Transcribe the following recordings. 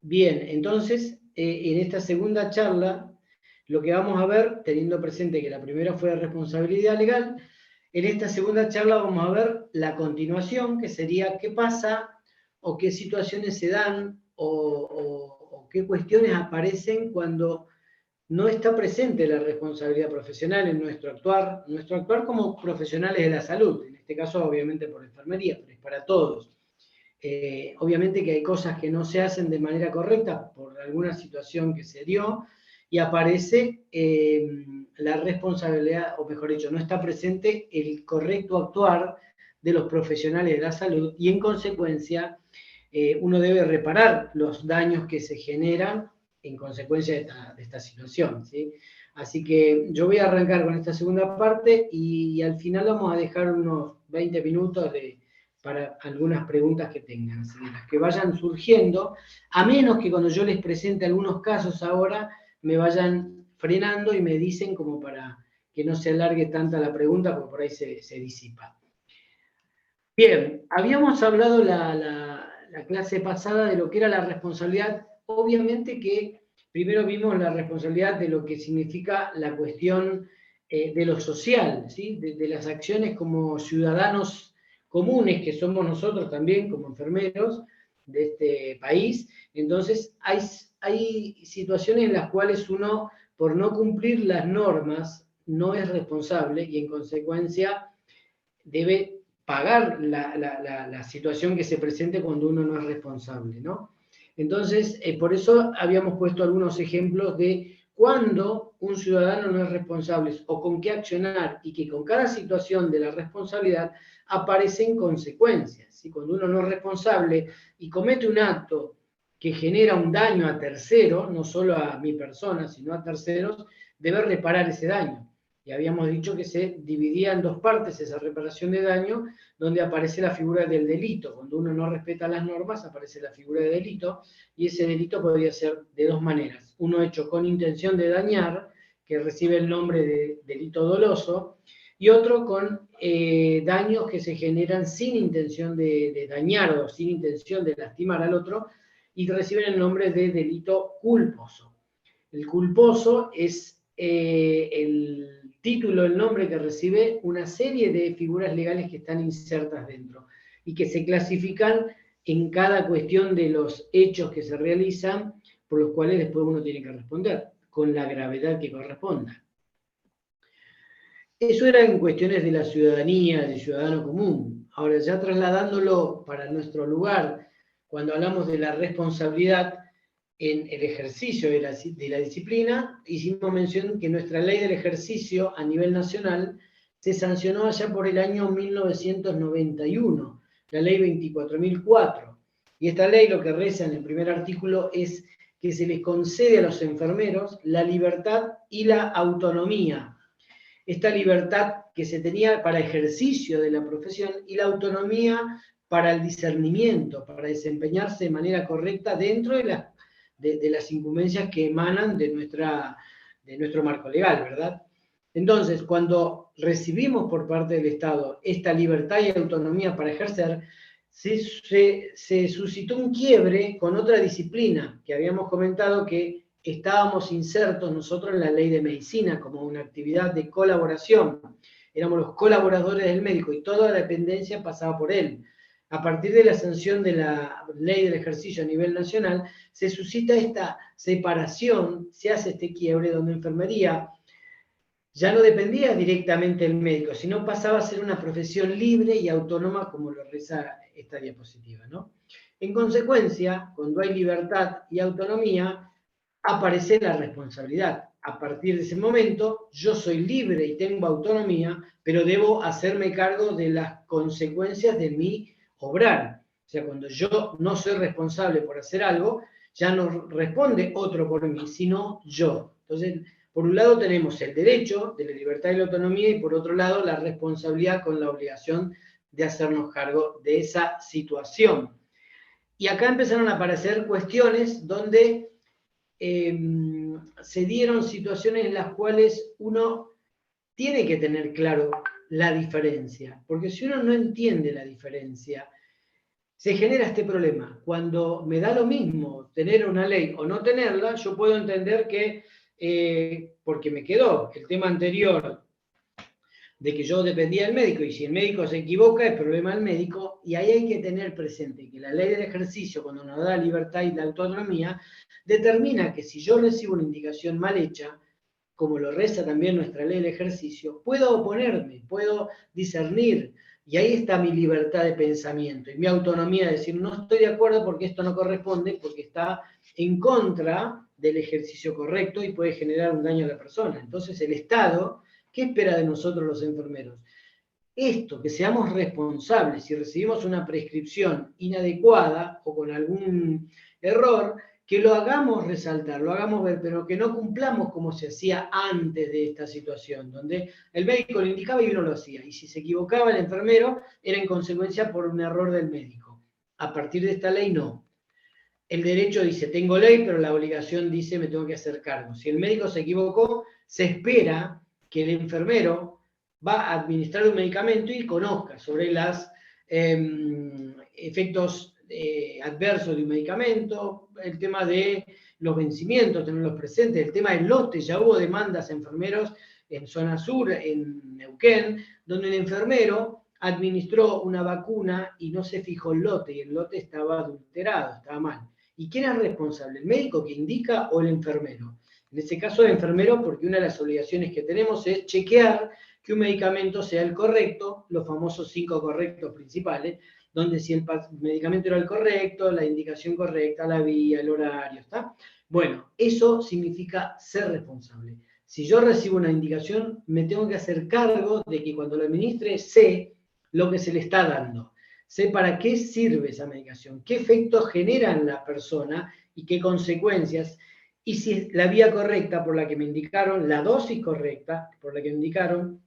Bien, entonces, en esta segunda charla, lo que vamos a ver, teniendo presente que la primera fue de responsabilidad legal, en esta segunda charla vamos a ver la continuación, que sería qué pasa o qué situaciones se dan o qué cuestiones aparecen cuando no está presente la responsabilidad profesional en nuestro actuar como profesionales de la salud, en este caso obviamente por enfermería, pero es para todos. Obviamente que hay cosas que no se hacen de manera correcta por alguna situación que se dio y aparece la responsabilidad, o mejor dicho, no está presente el correcto actuar de los profesionales de la salud y en consecuencia uno debe reparar los daños que se generan en consecuencia de esta situación, ¿sí? Así que yo voy a arrancar con esta segunda parte y al final vamos a dejar unos 20 minutos para algunas preguntas que tengan, ¿sí? Las que vayan surgiendo, a menos que cuando yo les presente algunos casos ahora, me vayan frenando y me dicen como para que no se alargue tanta la pregunta, porque por ahí se disipa. Bien, habíamos hablado la clase pasada de lo que era la responsabilidad. Obviamente que primero vimos la responsabilidad de lo que significa la cuestión de lo social, ¿sí? De las acciones como ciudadanos comunes que somos nosotros también como enfermeros de este país. Entonces hay situaciones en las cuales uno, por no cumplir las normas, no es responsable y en consecuencia debe pagar la situación que se presente cuando uno no es responsable, ¿no? Entonces, por eso habíamos puesto algunos ejemplos de cuando un ciudadano no es responsable o con qué accionar y que con cada situación de la responsabilidad aparecen consecuencias. ¿Sí? Cuando uno no es responsable y comete un acto que genera un daño a terceros, no solo a mi persona, sino a terceros, debe reparar ese daño. Y habíamos dicho que se dividía en dos partes esa reparación de daño, donde aparece la figura del delito. Cuando uno no respeta las normas, aparece la figura de delito, y ese delito podría ser de dos maneras. Uno hecho con intención de dañar, que recibe el nombre de delito doloso, y otro con daños que se generan sin intención de dañar o sin intención de lastimar al otro, y reciben el nombre de delito culposo. El culposo es el título, el nombre que recibe una serie de figuras legales que están insertas dentro y que se clasifican en cada cuestión de los hechos que se realizan, por los cuales después uno tiene que responder, con la gravedad que corresponda. Eso era en cuestiones de la ciudadanía, del ciudadano común. Ahora, ya trasladándolo para nuestro lugar, cuando hablamos de la responsabilidad en el ejercicio de la disciplina, hicimos mención que nuestra ley del ejercicio a nivel nacional se sancionó allá por el año 1991, la ley 24.004. Y esta ley lo que reza en el primer artículo es que se les concede a los enfermeros la libertad y la autonomía. Esta libertad que se tenía para ejercicio de la profesión y la autonomía para el discernimiento, para desempeñarse de manera correcta dentro de las incumbencias que emanan de nuestro marco legal, ¿verdad? Entonces, cuando recibimos por parte del Estado esta libertad y autonomía para ejercer, se suscitó un quiebre con otra disciplina que habíamos comentado que estábamos insertos nosotros en la ley de medicina como una actividad de colaboración. Éramos los colaboradores del médico y toda la dependencia pasaba por él. A partir de la sanción de la ley del ejercicio a nivel nacional, se suscita esta separación, se hace este quiebre donde enfermería ya no dependía directamente del médico, sino pasaba a ser una profesión libre y autónoma, como lo reza esta diapositiva, ¿no? En consecuencia, cuando hay libertad y autonomía, aparece la responsabilidad. A partir de ese momento, yo soy libre y tengo autonomía, pero debo hacerme cargo de las consecuencias de mi obrar. O sea, cuando yo no soy responsable por hacer algo, ya no responde otro por mí, sino yo. Entonces, por un lado tenemos el derecho de la libertad y la autonomía y por otro lado la responsabilidad con la obligación de hacernos cargo de esa situación. Y acá empezaron a aparecer cuestiones donde se dieron situaciones en las cuales uno tiene que tener claro la diferencia, porque si uno no entiende la diferencia, se genera este problema. Cuando me da lo mismo tener una ley o no tenerla, yo puedo entender que, porque me quedó el tema anterior de que yo dependía del médico, y si el médico se equivoca es problema del médico, y ahí hay que tener presente que la ley del ejercicio, cuando nos da libertad y la autonomía, determina que si yo recibo una indicación mal hecha, como lo reza también nuestra ley del ejercicio, puedo oponerme, puedo discernir, y ahí está mi libertad de pensamiento y mi autonomía de decir, no estoy de acuerdo porque esto no corresponde, porque está en contra del ejercicio correcto y puede generar un daño a la persona. Entonces el Estado, ¿qué espera de nosotros los enfermeros? Esto, que seamos responsables si recibimos una prescripción inadecuada o con algún error, que lo hagamos resaltar, lo hagamos ver, pero que no cumplamos como se hacía antes de esta situación, donde el médico lo indicaba y uno lo hacía, y si se equivocaba el enfermero era en consecuencia por un error del médico. A partir de esta ley no. El derecho dice, tengo ley, pero la obligación dice, me tengo que hacer cargo. Si el médico se equivocó, se espera que el enfermero va a administrar un medicamento y conozca sobre los efectos adversos de un medicamento, el tema de los vencimientos, tenerlos presentes, el tema del lote. Ya hubo demandas a enfermeros en zona sur, en Neuquén, donde el enfermero administró una vacuna y no se fijó el lote, y el lote estaba adulterado, estaba mal. ¿Y quién es responsable? ¿El médico que indica o el enfermero? En este caso el enfermero, porque una de las obligaciones que tenemos es chequear que un medicamento sea el correcto, los famosos 5 correctos principales, donde si el medicamento era el correcto, la indicación correcta, la vía, el horario, ¿está? Bueno, eso significa ser responsable. Si yo recibo una indicación, me tengo que hacer cargo de que cuando lo administre sé lo que se le está dando. Sé para qué sirve esa medicación, qué efectos genera en la persona y qué consecuencias, y si es la vía correcta por la que me indicaron, la dosis correcta por la que me indicaron,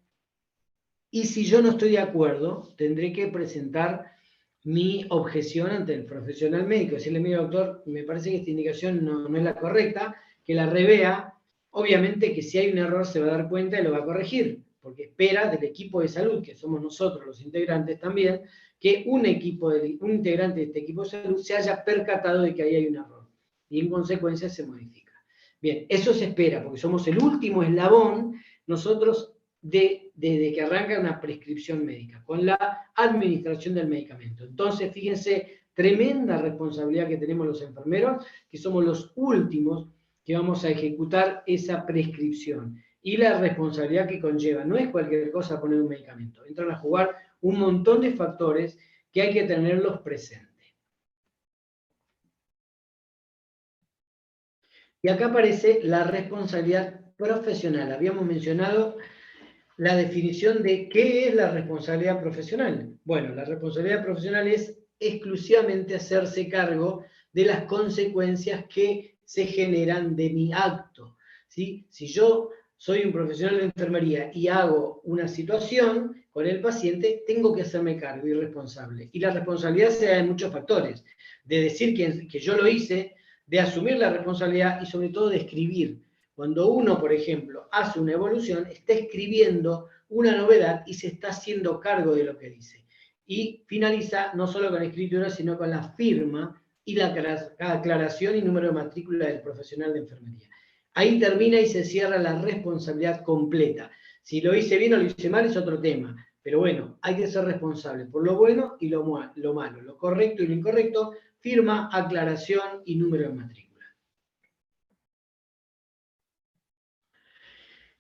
y si yo no estoy de acuerdo, tendré que presentar mi objeción ante el profesional médico, decirle, mire doctor, me parece que esta indicación no es la correcta, que la revea, obviamente que si hay un error se va a dar cuenta y lo va a corregir, porque espera del equipo de salud, que somos nosotros los integrantes también, que un integrante de este equipo de salud se haya percatado de que ahí hay un error, y en consecuencia se modifica. Bien, eso se espera, porque somos el último eslabón, nosotros, desde que arranca una prescripción médica, con la administración del medicamento. Entonces, fíjense, tremenda responsabilidad que tenemos los enfermeros, que somos los últimos que vamos a ejecutar esa prescripción. Y la responsabilidad que conlleva, no es cualquier cosa poner un medicamento, entran a jugar un montón de factores que hay que tenerlos presentes. Y acá aparece la responsabilidad profesional. Habíamos mencionado la definición de qué es la responsabilidad profesional. Bueno, la responsabilidad profesional es exclusivamente hacerse cargo de las consecuencias que se generan de mi acto, ¿sí? Si yo soy un profesional de enfermería y hago una situación con el paciente, tengo que hacerme cargo y responsable. Y la responsabilidad se da en muchos factores, de decir que yo lo hice, de asumir la responsabilidad y sobre todo de escribir. Cuando uno, por ejemplo, hace una evolución, está escribiendo una novedad y se está haciendo cargo de lo que dice. Y finaliza no solo con la escritura, sino con la firma y la aclaración y número de matrícula del profesional de enfermería. Ahí termina y se cierra la responsabilidad completa. Si lo hice bien o lo hice mal es otro tema. Pero bueno, hay que ser responsable por lo bueno y lo malo, lo correcto y lo incorrecto, firma, aclaración y número de matrícula.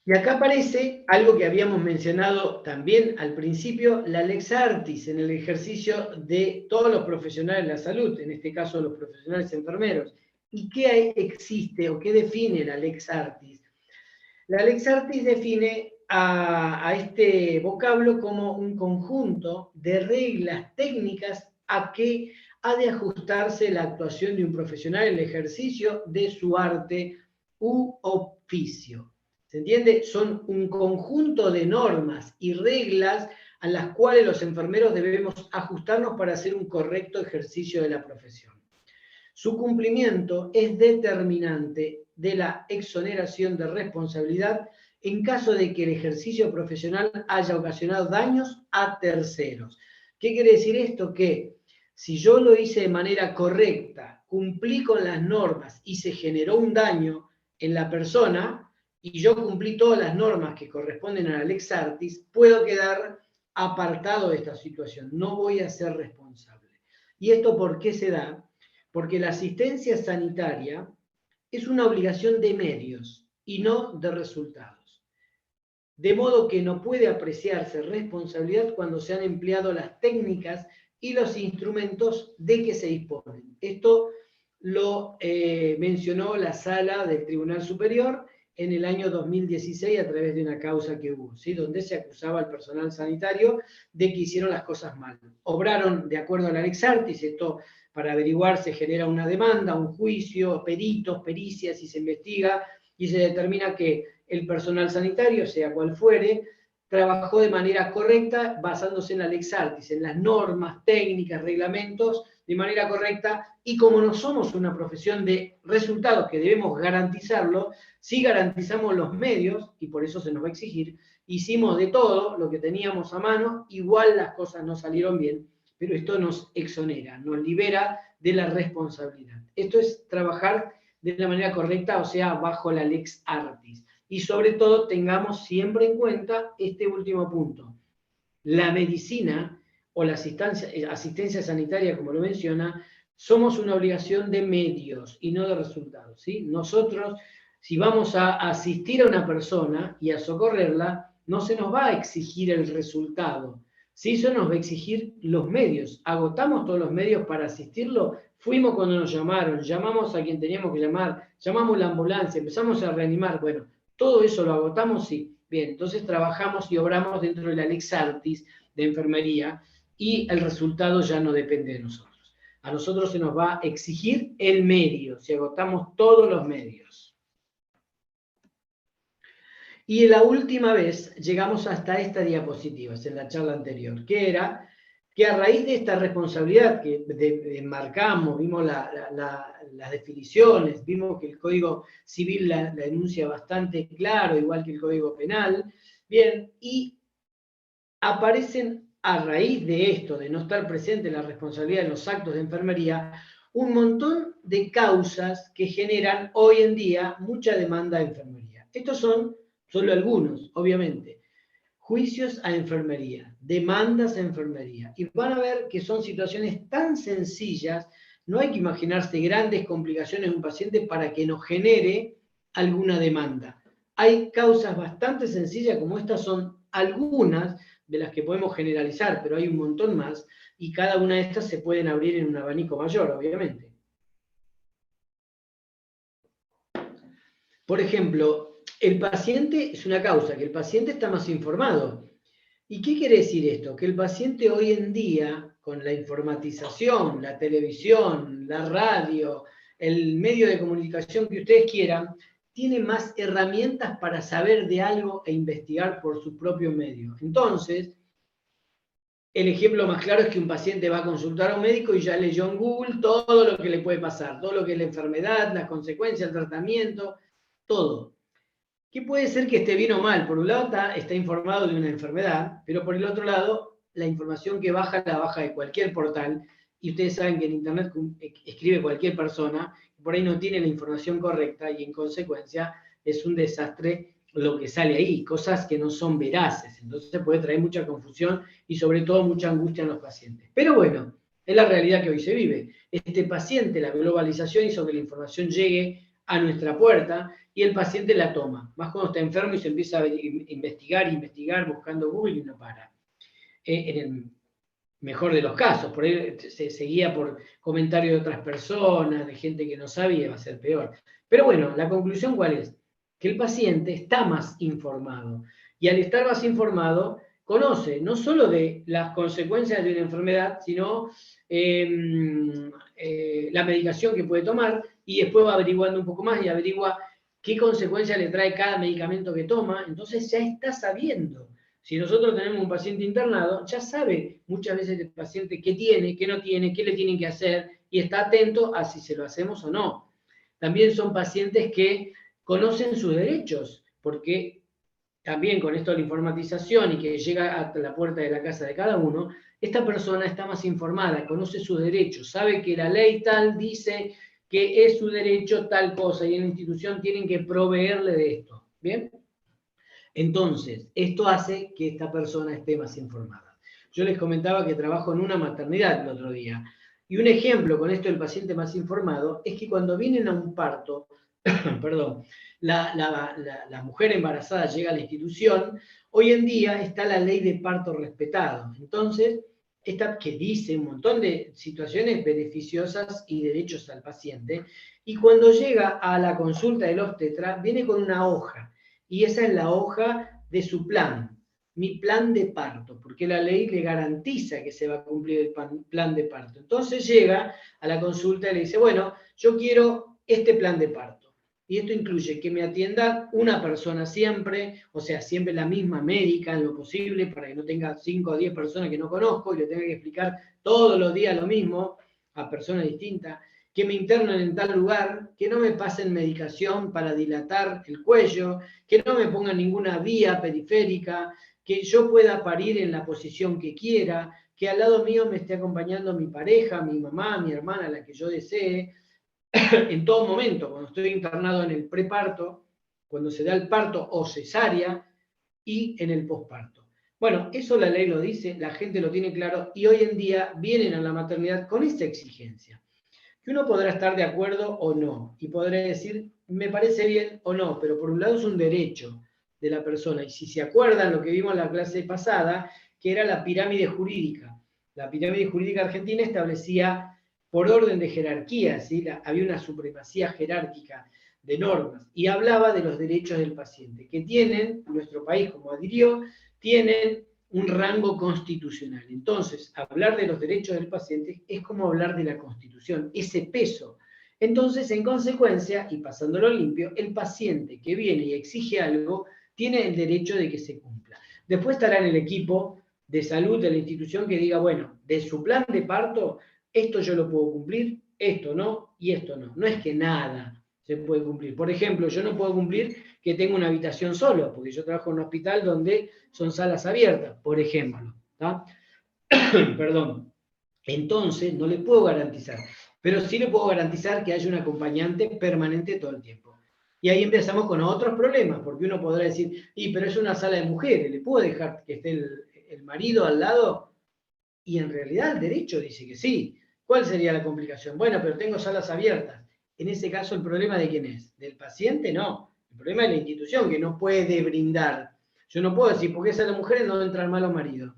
Y acá aparece algo que habíamos mencionado también al principio, la lex artis, en el ejercicio de todos los profesionales de la salud, en este caso los profesionales enfermeros. ¿Y qué existe o qué define la lex artis? La lex artis define a este vocablo como un conjunto de reglas técnicas a que ha de ajustarse la actuación de un profesional en el ejercicio de su arte u oficio. ¿Se entiende? Son un conjunto de normas y reglas a las cuales los enfermeros debemos ajustarnos para hacer un correcto ejercicio de la profesión. Su cumplimiento es determinante de la exoneración de responsabilidad en caso de que el ejercicio profesional haya ocasionado daños a terceros. ¿Qué quiere decir esto? Que Si yo lo hice de manera correcta, cumplí con las normas y se generó un daño en la persona, y yo cumplí todas las normas que corresponden a la Lex Artis, puedo quedar apartado de esta situación, no voy a ser responsable. ¿Y esto por qué se da? Porque la asistencia sanitaria es una obligación de medios y no de resultados. De modo que no puede apreciarse responsabilidad cuando se han empleado las técnicas y los instrumentos de que se disponen. Esto lo mencionó la sala del Tribunal Superior en el año 2016 a través de una causa que hubo, ¿sí? Donde se acusaba al personal sanitario de que hicieron las cosas mal. Obraron de acuerdo a la Lex Artis, esto para averiguar se genera una demanda, un juicio, peritos, pericias, y se investiga y se determina que el personal sanitario, sea cual fuere, trabajó de manera correcta basándose en la Lex Artis, en las normas, técnicas, reglamentos, de manera correcta, y como no somos una profesión de resultados que debemos garantizarlo, sí garantizamos los medios, y por eso se nos va a exigir, hicimos de todo lo que teníamos a mano, igual las cosas no salieron bien, pero esto nos exonera, nos libera de la responsabilidad. Esto es trabajar de la manera correcta, o sea, bajo la Lex Artis. Y sobre todo tengamos siempre en cuenta este último punto. La medicina o la asistencia sanitaria, como lo menciona, somos una obligación de medios y no de resultados, ¿sí? Nosotros, si vamos a asistir a una persona y a socorrerla, no se nos va a exigir el resultado, ¿sí? Eso nos va a exigir los medios. Agotamos todos los medios para asistirlo, fuimos cuando nos llamaron, llamamos a quien teníamos que llamar, llamamos la ambulancia, empezamos a reanimar, bueno, todo eso lo agotamos, sí. Bien, entonces trabajamos y obramos dentro de la Lex Artis de enfermería y el resultado ya no depende de nosotros. A nosotros se nos va a exigir el medio, si agotamos todos los medios. Y la última vez llegamos hasta esta diapositiva, en la charla anterior, que era que a raíz de esta responsabilidad que marcamos, vimos las definiciones, vimos que el Código Civil la enuncia bastante claro, igual que el Código Penal, bien, y aparecen a raíz de esto, de no estar presente la responsabilidad en los actos de enfermería, un montón de causas que generan hoy en día mucha demanda de enfermería. Estos son solo algunos, obviamente. Juicios a enfermería, demandas a enfermería. Y van a ver que son situaciones tan sencillas, no hay que imaginarse grandes complicaciones de un paciente para que nos genere alguna demanda. Hay causas bastante sencillas, como estas son algunas de las que podemos generalizar, pero hay un montón más, y cada una de estas se pueden abrir en un abanico mayor, obviamente. Por ejemplo, el paciente es una causa, que el paciente está más informado. ¿Y qué quiere decir esto? Que el paciente hoy en día, con la informatización, la televisión, la radio, el medio de comunicación que ustedes quieran, tiene más herramientas para saber de algo e investigar por su propio medio. Entonces, el ejemplo más claro es que un paciente va a consultar a un médico y ya leyó en Google todo lo que le puede pasar, todo lo que es la enfermedad, las consecuencias, el tratamiento, todo. Que puede ser que esté bien o mal. Por un lado está informado de una enfermedad, pero por el otro lado, la información que baja la baja de cualquier portal, y ustedes saben que en Internet escribe cualquier persona, por ahí no tiene la información correcta y en consecuencia es un desastre lo que sale ahí, cosas que no son veraces. Entonces puede traer mucha confusión y sobre todo mucha angustia en los pacientes. Pero bueno, es la realidad que hoy se vive. Este paciente, la globalización hizo que la información llegue a nuestra puerta y el paciente la toma. Más cuando está enfermo y se empieza a investigar, buscando Google y no para. En el mejor de los casos, por ahí se seguía por comentarios de otras personas, de gente que no sabía, va a ser peor. Pero bueno, la conclusión ¿cuál es? Que el paciente está más informado. Y al estar más informado, conoce no solo de las consecuencias de una enfermedad, sino la medicación que puede tomar, y después va averiguando un poco más y averigua qué consecuencias le trae cada medicamento que toma. Entonces ya está sabiendo. Si nosotros tenemos un paciente internado, ya sabe muchas veces el paciente qué tiene, qué no tiene, qué le tienen que hacer, y está atento a si se lo hacemos o no. También son pacientes que conocen sus derechos, porque también con esto de la informatización y que llega a la puerta de la casa de cada uno, esta persona está más informada, conoce sus derechos, sabe que la ley tal dice que es su derecho tal cosa y en la institución tienen que proveerle de esto. ¿Bien? Entonces, esto hace que esta persona esté más informada. Yo les comentaba que trabajo en una maternidad el otro día. Y un ejemplo con esto del paciente más informado es que cuando vienen a un parto, perdón, la mujer embarazada llega a la institución, hoy en día está la ley de parto respetado. Entonces, esta que dice un montón de situaciones beneficiosas y derechos al paciente, y cuando llega a la consulta del obstetra, viene con una hoja, y esa es la hoja de su plan, mi plan de parto, porque la ley le garantiza que se va a cumplir el plan de parto. Entonces llega a la consulta y le dice, bueno, yo quiero este plan de parto. Y esto incluye que me atienda una persona siempre, o sea, siempre la misma médica en lo posible, para que no tenga 5 o 10 personas que no conozco y le tenga que explicar todos los días lo mismo a personas distintas, que me internen en tal lugar, que no me pasen medicación para dilatar el cuello, que no me pongan ninguna vía periférica, que yo pueda parir en la posición que quiera, que al lado mío me esté acompañando mi pareja, mi mamá, mi hermana, la que yo desee, en todo momento, cuando estoy internado en el preparto, cuando se da el parto o cesárea y en el posparto. Bueno, eso la ley lo dice, la gente lo tiene claro y hoy en día vienen a la maternidad con esta exigencia, que uno podrá estar de acuerdo o no, y podrá decir, me parece bien o no, pero por un lado es un derecho de la persona, y si se acuerdan lo que vimos en la clase pasada, que era la pirámide jurídica. La pirámide jurídica argentina establecía por orden de jerarquía, ¿sí? Había una supremacía jerárquica de normas, y hablaba de los derechos del paciente, que tienen, nuestro país como adhirió, tienen un rango constitucional. Entonces, hablar de los derechos del paciente es como hablar de la Constitución, ese peso. Entonces, en consecuencia, y pasándolo limpio, el paciente que viene y exige algo tiene el derecho de que se cumpla. Después estará en el equipo de salud de la institución que diga, bueno, de su plan de parto, esto yo lo puedo cumplir, esto no, y esto no. No es que nada se puede cumplir. Por ejemplo, yo no puedo cumplir que tenga una habitación solo, porque yo trabajo en un hospital donde son salas abiertas, por ejemplo. Perdón. Entonces, no le puedo garantizar, pero sí le puedo garantizar que haya un acompañante permanente todo el tiempo. Y ahí empezamos con otros problemas, porque uno podrá decir, pero es una sala de mujeres, ¿le puedo dejar que esté el marido al lado? Y en realidad el derecho dice que sí. ¿Cuál sería la complicación? Bueno, pero tengo salas abiertas. En ese caso, ¿el problema de quién es? ¿Del paciente? No. El problema es la institución, que no puede brindar. Yo no puedo decir, porque es a las mujeres no entran mal los maridos.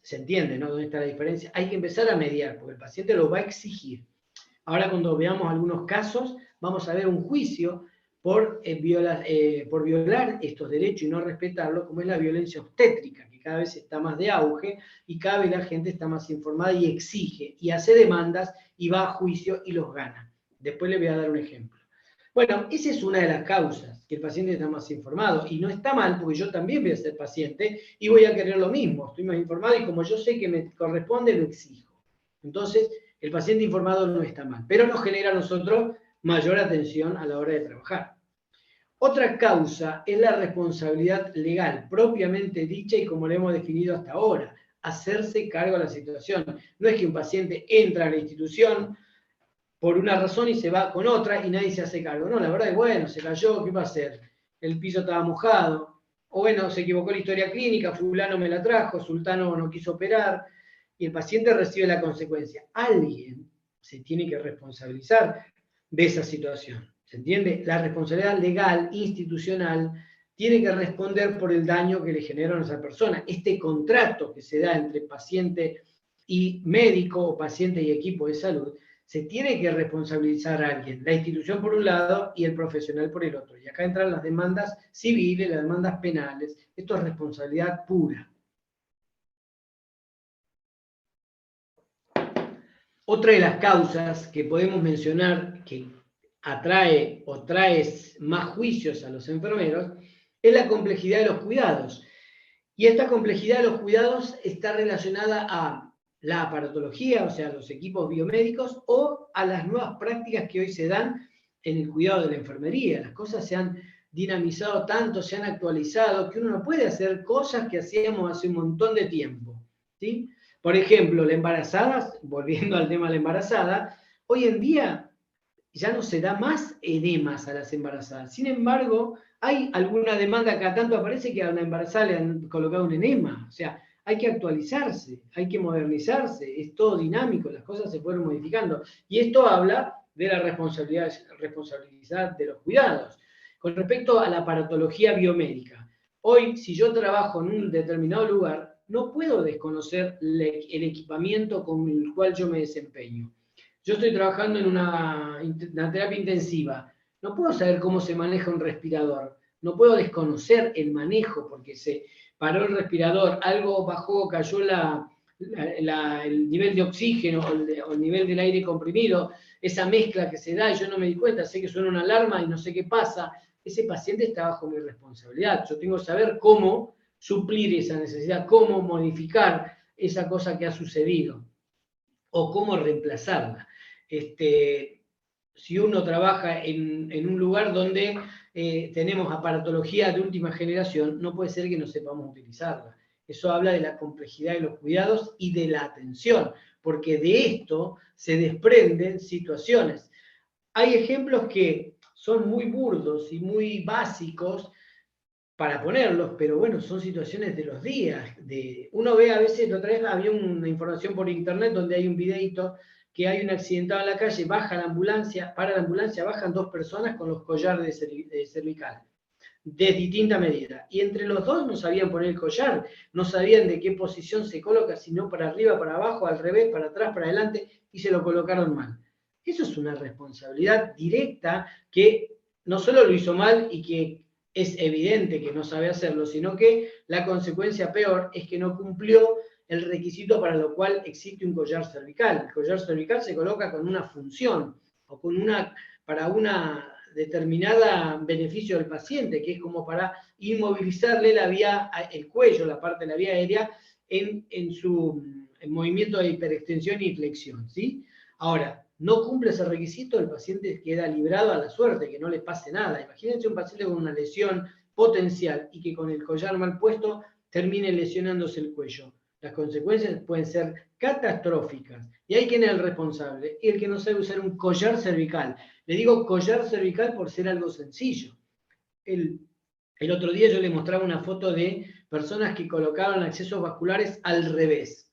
¿Se entiende, no? ¿Dónde está la diferencia? Hay que empezar a mediar, porque el paciente lo va a exigir. Ahora, cuando veamos algunos casos, vamos a ver un juicio por violar estos derechos y no respetarlos, como es la violencia obstétrica, que cada vez está más de auge y cada vez la gente está más informada y exige y hace demandas y va a juicio y los gana. Después les voy a dar un ejemplo. Bueno, esa es una de las causas, que el paciente está más informado. Y no está mal, porque yo también voy a ser paciente y voy a querer lo mismo. Estoy más informado y como yo sé que me corresponde, lo exijo. Entonces, el paciente informado no está mal, pero nos genera a nosotros mayor atención a la hora de trabajar. Otra causa es la responsabilidad legal, propiamente dicha y como lo hemos definido hasta ahora, hacerse cargo de la situación. No es que un paciente entra a la institución por una razón y se va con otra y nadie se hace cargo. No, la verdad es, bueno, se cayó, ¿qué va a hacer? El piso estaba mojado. O bueno, se equivocó la historia clínica, fulano me la trajo, sultano no quiso operar, y el paciente recibe la consecuencia. Alguien se tiene que responsabilizar de esa situación. ¿Se entiende? La responsabilidad legal, institucional, tiene que responder por el daño que le generaron a esa persona. Este contrato que se da entre paciente y médico o paciente y equipo de salud, se tiene que responsabilizar a alguien, la institución por un lado y el profesional por el otro. Y acá entran las demandas civiles, las demandas penales. Esto es responsabilidad pura. Otra de las causas que podemos mencionar que atrae o trae más juicios a los enfermeros es la complejidad de los cuidados. Y esta complejidad de los cuidados está relacionada a la aparatología, o sea, los equipos biomédicos, o a las nuevas prácticas que hoy se dan en el cuidado de la enfermería. Las cosas se han dinamizado tanto, se han actualizado, que uno no puede hacer cosas que hacíamos hace un montón de tiempo, ¿sí? Por ejemplo, la embarazada, volviendo al tema de la embarazada, hoy en día ya no se da más enemas a las embarazadas. Sin embargo, hay alguna demanda, cada tanto aparece que a una embarazada le han colocado un enema. O sea, hay que actualizarse, hay que modernizarse, es todo dinámico, las cosas se fueron modificando. Y esto habla de la responsabilidad de los cuidados. Con respecto a la aparatología biomédica, hoy, si yo trabajo en un determinado lugar, no puedo desconocer el equipamiento con el cual yo me desempeño. Yo estoy trabajando en una terapia intensiva. No puedo saber cómo se maneja un respirador. No puedo desconocer el manejo porque se paró el respirador, algo bajó, cayó el nivel de oxígeno o el nivel del aire comprimido, esa mezcla que se da y yo no me di cuenta, sé que suena una alarma y no sé qué pasa. Ese paciente está bajo mi responsabilidad. Yo tengo que saber cómo suplir esa necesidad, cómo modificar esa cosa que ha sucedido o cómo reemplazarla. Si uno trabaja en un lugar donde tenemos aparatología de última generación, no puede ser que no sepamos utilizarla. Eso habla de la complejidad de los cuidados y de la atención, porque de esto se desprenden situaciones. Hay ejemplos que son muy burdos y muy básicos para ponerlos, pero bueno, son situaciones de los días. Uno ve a veces, la otra vez había una información por internet donde hay un videito que hay un accidentado en la calle, baja la ambulancia, para la ambulancia, bajan dos personas con los collares de cervical, de distinta medida. Y entre los dos no sabían poner el collar, no sabían de qué posición se coloca, sino para arriba, para abajo, al revés, para atrás, para adelante, y se lo colocaron mal. Eso es una responsabilidad directa que no solo lo hizo mal y que es evidente que no sabe hacerlo, sino que la consecuencia peor es que no cumplió el requisito para lo cual existe un collar cervical. El collar cervical se coloca con una función o para una determinada beneficio del paciente, que es como para inmovilizarle la vía, el cuello, la parte de la vía aérea, en su movimiento de hiperextensión y flexión, ¿sí? Ahora, no cumple ese requisito, el paciente queda librado a la suerte, que no le pase nada. Imagínense un paciente con una lesión potencial y que con el collar mal puesto termine lesionándose el cuello. Las consecuencias pueden ser catastróficas. ¿Y hay quien es el responsable? El que no sabe usar un collar cervical. Le digo collar cervical por ser algo sencillo. El otro día yo le mostraba una foto de personas que colocaban accesos vasculares al revés.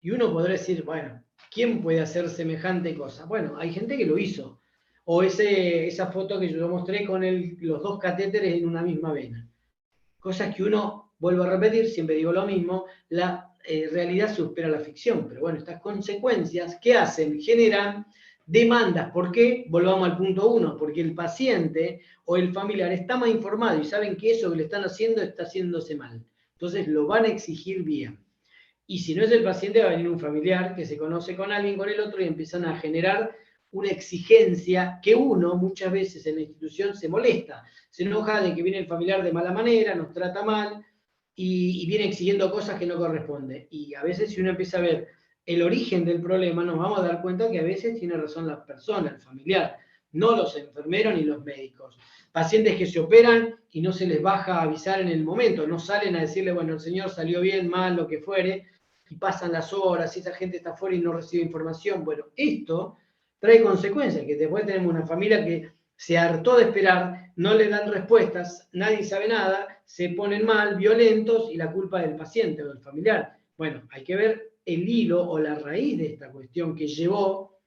Y uno podrá decir, bueno, ¿quién puede hacer semejante cosa? Bueno, hay gente que lo hizo. O esa foto que yo mostré con los dos catéteres en una misma vena. Cosas que uno, vuelvo a repetir, siempre digo lo mismo, la realidad supera la ficción. Pero bueno, estas consecuencias, ¿qué hacen? Generan demandas. ¿Por qué? Volvamos al punto 1. Porque el paciente o el familiar está más informado y saben que eso que le están haciendo está haciéndose mal. Entonces lo van a exigir bien. Y si no es el paciente, va a venir un familiar que se conoce con alguien, con el otro, y empiezan a generar una exigencia que uno muchas veces en la institución se molesta. Se enoja de que viene el familiar de mala manera, nos trata mal y viene exigiendo cosas que no corresponden. Y a veces si uno empieza a ver el origen del problema, nos vamos a dar cuenta que a veces tiene razón la persona, el familiar, no los enfermeros ni los médicos. Pacientes que se operan y no se les baja a avisar en el momento, no salen a decirle, bueno, el señor salió bien, mal, lo que fuere, y pasan las horas, y esa gente está fuera y no recibe información. Bueno, esto trae consecuencias, que después tenemos una familia que se hartó de esperar, no le dan respuestas, nadie sabe nada, se ponen mal, violentos, y la culpa del paciente o del familiar. Bueno, hay que ver el hilo o la raíz de esta cuestión que llevó,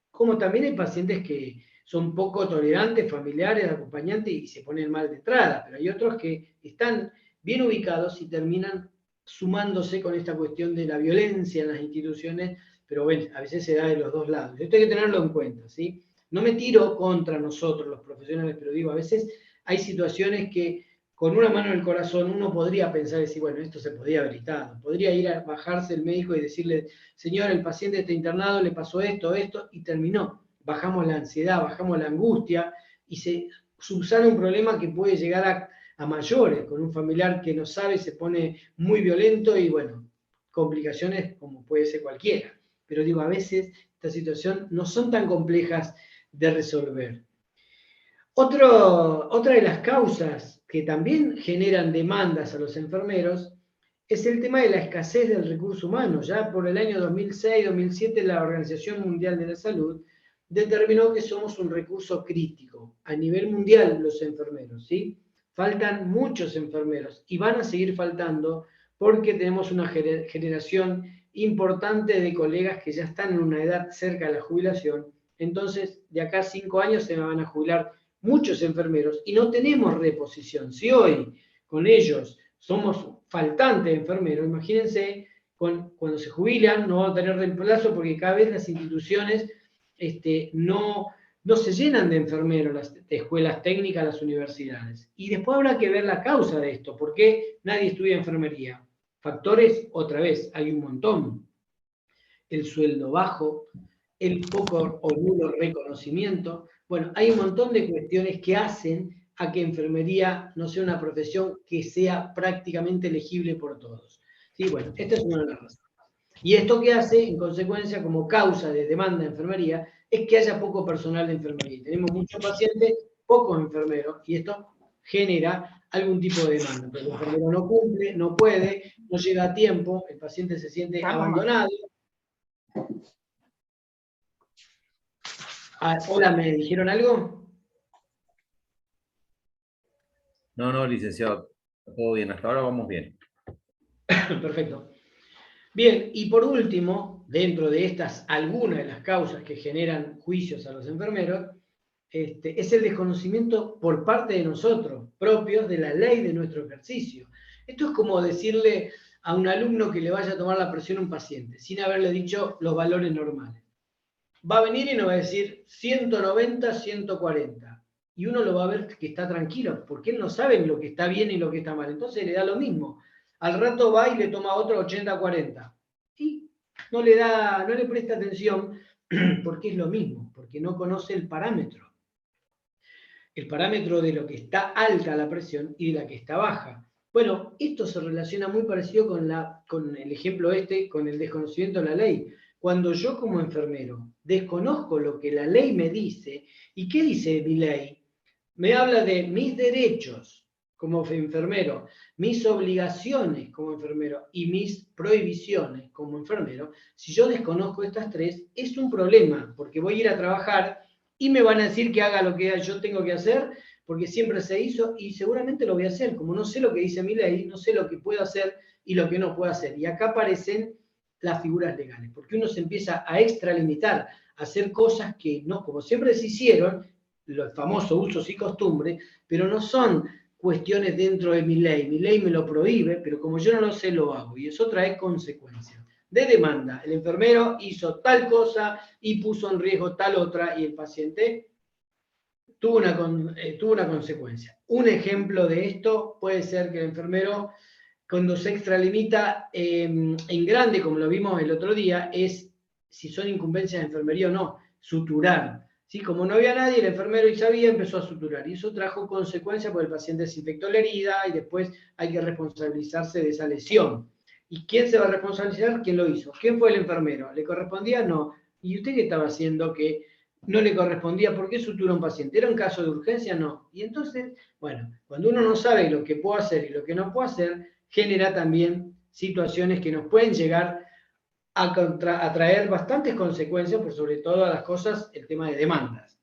como también hay pacientes que son poco tolerantes, familiares, acompañantes, y se ponen mal de entrada, pero hay otros que están bien ubicados y terminan sumándose con esta cuestión de la violencia en las instituciones, pero bueno, a veces se da de los dos lados. Esto hay que tenerlo en cuenta, ¿sí? No me tiro contra nosotros los profesionales, pero digo, a veces hay situaciones que con una mano en el corazón uno podría pensar y decir, bueno, esto se podría haber evitado. Podría ir a bajarse el médico y decirle, señor, el paciente está internado, le pasó esto, y terminó. Bajamos la ansiedad, bajamos la angustia y se subsana un problema que puede llegar a mayores, con un familiar que no sabe, se pone muy violento y bueno, complicaciones como puede ser cualquiera. Pero digo, a veces esta situación no son tan complejas de resolver. Otra de las causas que también generan demandas a los enfermeros es el tema de la escasez del recurso humano. Ya por el año 2006-2007 la Organización Mundial de la Salud determinó que somos un recurso crítico a nivel mundial los enfermeros, ¿sí? Faltan muchos enfermeros y van a seguir faltando porque tenemos una generación importante de colegas que ya están en una edad cerca de la jubilación. Entonces, de acá a 5 años se van a jubilar muchos enfermeros y no tenemos reposición. Si hoy con ellos somos faltantes de enfermeros, imagínense cuando se jubilan no van a tener reemplazo porque cada vez las instituciones no se llenan de enfermeros, las escuelas técnicas, las universidades. Y después habrá que ver la causa de esto, ¿por qué nadie estudia enfermería? Factores, otra vez, hay un montón. El sueldo bajo, el poco o nulo reconocimiento. Bueno, hay un montón de cuestiones que hacen a que enfermería no sea una profesión que sea prácticamente elegible por todos. Sí, bueno, esta es una de las razones. Y esto que hace, en consecuencia, como causa de demanda de enfermería, es que haya poco personal de enfermería. Tenemos muchos pacientes, pocos enfermeros, y esto genera algún tipo de demanda. Pero el enfermero no cumple, no puede, no llega a tiempo, el paciente se siente abandonado. Hola, ¿me dijeron algo? No, licenciado, todo bien, hasta ahora vamos bien. Perfecto. Bien, y por último, dentro de estas, algunas de las causas que generan juicios a los enfermeros, es el desconocimiento por parte de nosotros, propios de la ley de nuestro ejercicio. Esto es como decirle a un alumno que le vaya a tomar la presión a un paciente, sin haberle dicho los valores normales. Va a venir y nos va a decir 190, 140. Y uno lo va a ver que está tranquilo, porque él no sabe lo que está bien y lo que está mal. Entonces le da lo mismo. Al rato va y le toma otro 80-40. Y no le presta atención porque es lo mismo, porque no conoce el parámetro. El parámetro de lo que está alta la presión y de la que está baja. Bueno, esto se relaciona muy parecido con el ejemplo con el desconocimiento de la ley. Cuando yo como enfermero desconozco lo que la ley me dice, ¿y qué dice mi ley? Me habla de mis derechos como enfermero, mis obligaciones como enfermero y mis prohibiciones como enfermero. Si yo desconozco estas tres, es un problema, porque voy a ir a trabajar y me van a decir que haga lo que yo tengo que hacer, porque siempre se hizo y seguramente lo voy a hacer. Como no sé lo que dice mi ley, no sé lo que puedo hacer y lo que no puedo hacer. Y acá aparecen las figuras legales, porque uno se empieza a extralimitar, a hacer cosas que no, como siempre se hicieron, los famosos usos y costumbres, pero no son cuestiones dentro de mi ley. Mi ley me lo prohíbe, pero como yo no lo sé, lo hago. Y eso trae consecuencias de demanda. El enfermero hizo tal cosa y puso en riesgo tal otra y el paciente tuvo una consecuencia. Un ejemplo de esto puede ser que el enfermero, cuando se extralimita en grande, como lo vimos el otro día, es si son incumbencias de enfermería o no, suturar. ¿Sí? Como no había nadie, el enfermero y sabía, empezó a suturar. Y eso trajo consecuencias porque el paciente se infectó la herida y después hay que responsabilizarse de esa lesión. ¿Y quién se va a responsabilizar? ¿Quién lo hizo? ¿Quién fue el enfermero? ¿Le correspondía? No. ¿Y usted qué estaba haciendo que no le correspondía? ¿Por qué sutura a un paciente? ¿Era un caso de urgencia? No. Y entonces, bueno, cuando uno no sabe lo que puede hacer y lo que no puede hacer, genera también situaciones que nos pueden llegar a traer bastantes consecuencias, por sobre todas las cosas, el tema de demandas.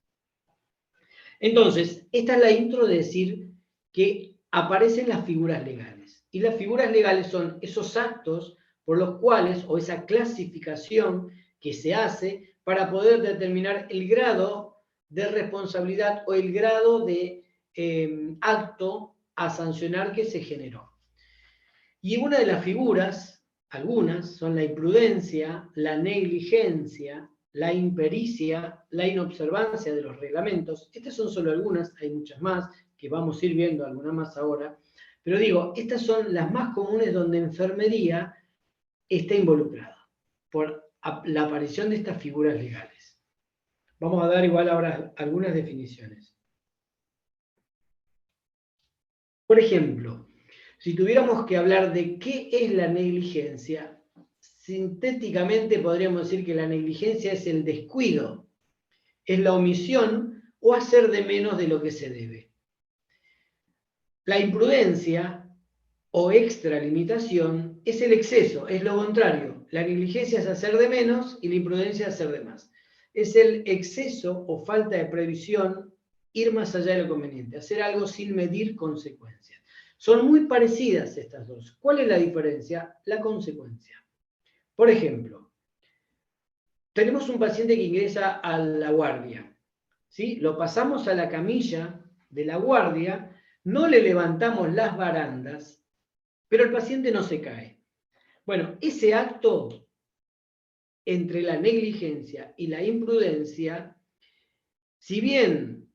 Entonces, esta es la intro de decir que aparecen las figuras legales. Y las figuras legales son esos actos por los cuales, o esa clasificación que se hace para poder determinar el grado de responsabilidad o el grado de acto a sancionar que se generó. Y una de las figuras, algunas, son la imprudencia, la negligencia, la impericia, la inobservancia de los reglamentos. Estas son solo algunas, hay muchas más, que vamos a ir viendo algunas más ahora. Pero digo, estas son las más comunes donde enfermería está involucrada por la aparición de estas figuras legales. Vamos a dar igual ahora algunas definiciones. Por ejemplo, si tuviéramos que hablar de qué es la negligencia, sintéticamente podríamos decir que la negligencia es el descuido, es la omisión o hacer de menos de lo que se debe. La imprudencia o extralimitación es el exceso, es lo contrario. La negligencia es hacer de menos y la imprudencia es hacer de más. Es el exceso o falta de previsión, ir más allá de lo conveniente, hacer algo sin medir consecuencias. Son muy parecidas estas dos. ¿Cuál es la diferencia? La consecuencia. Por ejemplo, tenemos un paciente que ingresa a la guardia, ¿sí? Lo pasamos a la camilla de la guardia, no le levantamos las barandas, pero el paciente no se cae. Bueno, ese acto entre la negligencia y la imprudencia, si bien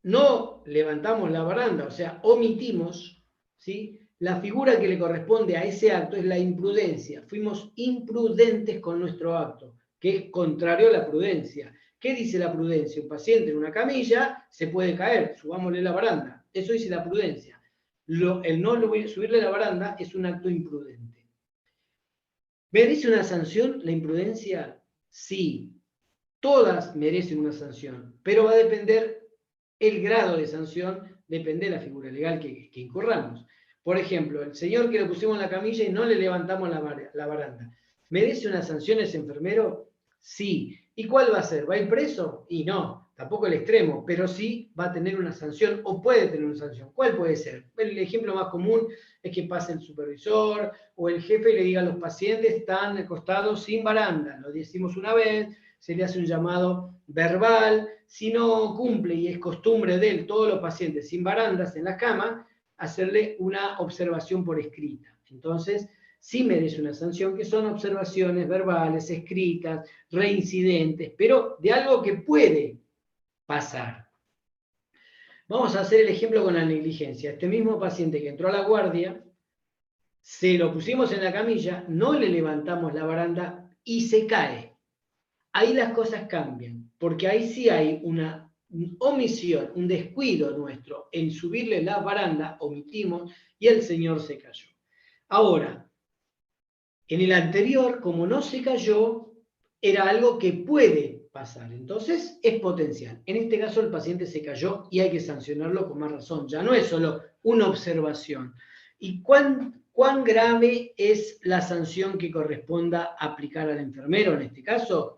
no levantamos la baranda, o sea, omitimos, ¿sí? La figura que le corresponde a ese acto es la imprudencia. Fuimos imprudentes con nuestro acto, que es contrario a la prudencia. ¿Qué dice la prudencia? Un paciente en una camilla se puede caer, subámosle la baranda. Eso dice la prudencia. El no subirle la baranda es un acto imprudente. ¿Merece una sanción la imprudencia? Sí. Todas merecen una sanción, pero va a depender el grado de sanción, depende de la figura legal que incurramos. Por ejemplo, el señor que lo pusimos en la camilla y no le levantamos la baranda. ¿Merece una sanción ese enfermero? Sí. ¿Y cuál va a ser? ¿Va a ir preso? Y no, tampoco el extremo, pero sí va a tener una sanción o puede tener una sanción. ¿Cuál puede ser? El ejemplo más común es que pase el supervisor o el jefe y le diga a los pacientes están acostados sin baranda. Lo decimos una vez, se le hace un llamado verbal. Si no cumple, y es costumbre de él, todos los pacientes sin barandas en la cama, hacerle una observación por escrita. Entonces, sí merece una sanción, que son observaciones verbales, escritas, reincidentes, pero de algo que puede pasar. Vamos a hacer el ejemplo con la negligencia. Este mismo paciente que entró a la guardia, se lo pusimos en la camilla, no le levantamos la baranda y se cae. Ahí las cosas cambian, porque ahí sí hay una omisión, un descuido nuestro en subirle la baranda, omitimos, y el señor se cayó. Ahora, en el anterior, como no se cayó, era algo que puede pasar, entonces es potencial. En este caso el paciente se cayó y hay que sancionarlo con más razón, ya no es solo una observación. ¿Y cuán grave es la sanción que corresponda aplicar al enfermero en este caso?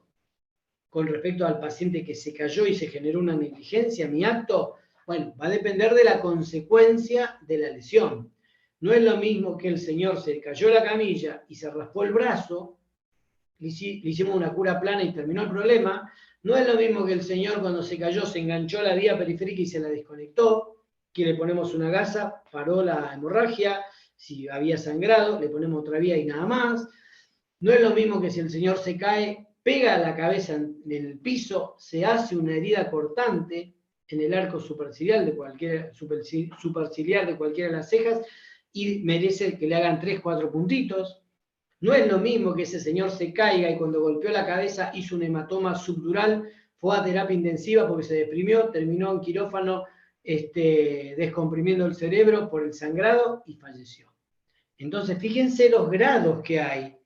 Con respecto al paciente que se cayó y se generó una negligencia, mi acto, bueno, va a depender de la consecuencia de la lesión. No es lo mismo que el señor se cayó la camilla y se raspó el brazo, le hicimos una cura plana y terminó el problema. No es lo mismo que el señor cuando se cayó se enganchó la vía periférica y se la desconectó, que le ponemos una gasa, paró la hemorragia, si había sangrado, le ponemos otra vía y nada más. No es lo mismo que si el señor se cae, pega la cabeza en el piso, se hace una herida cortante en el arco superciliar de cualquiera de las cejas y merece que le hagan 3, 4 puntitos. No es lo mismo que ese señor se caiga y cuando golpeó la cabeza hizo un hematoma subdural, fue a terapia intensiva porque se deprimió, terminó en quirófano descomprimiendo el cerebro por el sangrado y falleció. Entonces, fíjense los grados que hay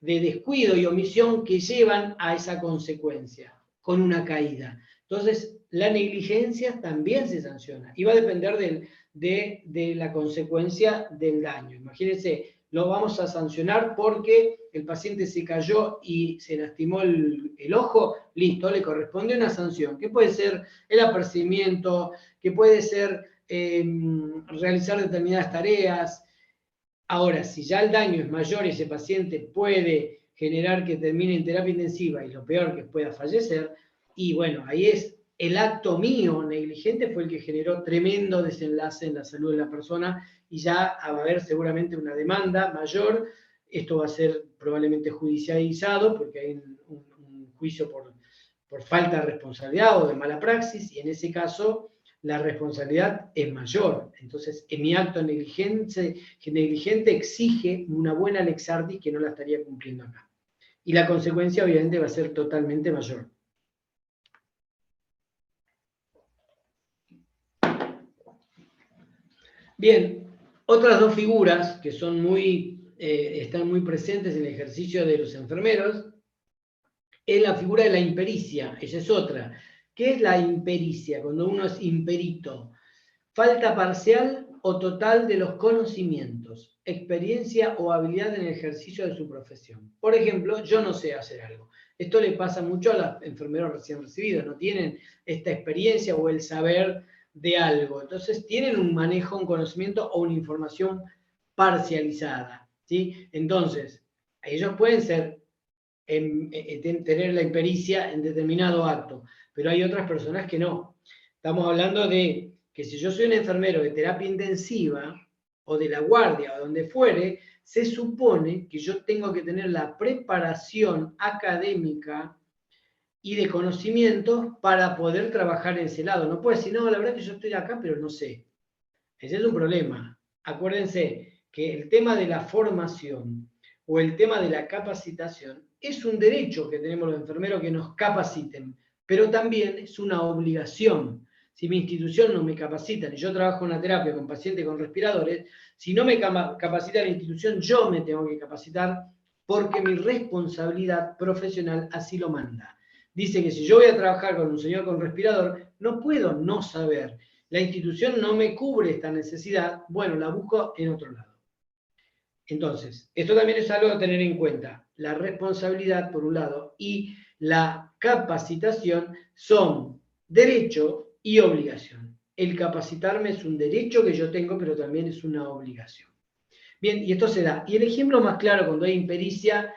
de descuido y omisión que llevan a esa consecuencia, con una caída. Entonces, la negligencia también se sanciona y va a depender de la consecuencia del daño. Imagínense, lo vamos a sancionar porque el paciente se cayó y se lastimó el ojo, listo, le corresponde una sanción, que puede ser el apercibimiento, que puede ser realizar determinadas tareas. Ahora, si ya el daño es mayor y ese paciente puede generar que termine en terapia intensiva y lo peor que pueda fallecer, y bueno, ahí es el acto mío negligente fue el que generó tremendo desenlace en la salud de la persona y ya va a haber seguramente una demanda mayor. Esto va a ser probablemente judicializado porque hay un juicio por falta de responsabilidad o de mala praxis y en ese caso la responsabilidad es mayor. Entonces, en mi acto negligente exige una buena lex artis que no la estaría cumpliendo acá. Y la consecuencia, obviamente, va a ser totalmente mayor. Bien, otras dos figuras que son están muy presentes en el ejercicio de los enfermeros es la figura de la impericia. Esa es otra, ¿Qué es la impericia? Cuando uno es imperito. Falta parcial o total de los conocimientos, experiencia o habilidad en el ejercicio de su profesión. Por ejemplo, yo no sé hacer algo. Esto le pasa mucho a los enfermeros recién recibidos. No tienen esta experiencia o el saber de algo. Entonces tienen un manejo, un conocimiento o una información parcializada, ¿sí? Entonces, ellos pueden ser, tener la impericia en determinado acto, pero hay otras personas que no. Estamos hablando de que si yo soy un enfermero de terapia intensiva o de la guardia o donde fuere, se supone que yo tengo que tener la preparación académica y de conocimiento para poder trabajar en ese lado. No puedo decir, no, la verdad que yo estoy acá, pero no sé. Ese es un problema. Acuérdense que el tema de la formación o el tema de la capacitación es un derecho que tenemos los enfermeros que nos capaciten, pero también es una obligación. Si mi institución no me capacita, y yo trabajo en una terapia con pacientes con respiradores, si no me capacita la institución, yo me tengo que capacitar porque mi responsabilidad profesional así lo manda. Dice que si yo voy a trabajar con un señor con respirador, no puedo no saber. La institución no me cubre esta necesidad, bueno, la busco en otro lado. Entonces, esto también es algo a tener en cuenta. La responsabilidad, por un lado, y la capacitación son derecho y obligación. El capacitarme es un derecho que yo tengo, pero también es una obligación. Bien, y esto se da. Y el ejemplo más claro cuando hay impericia,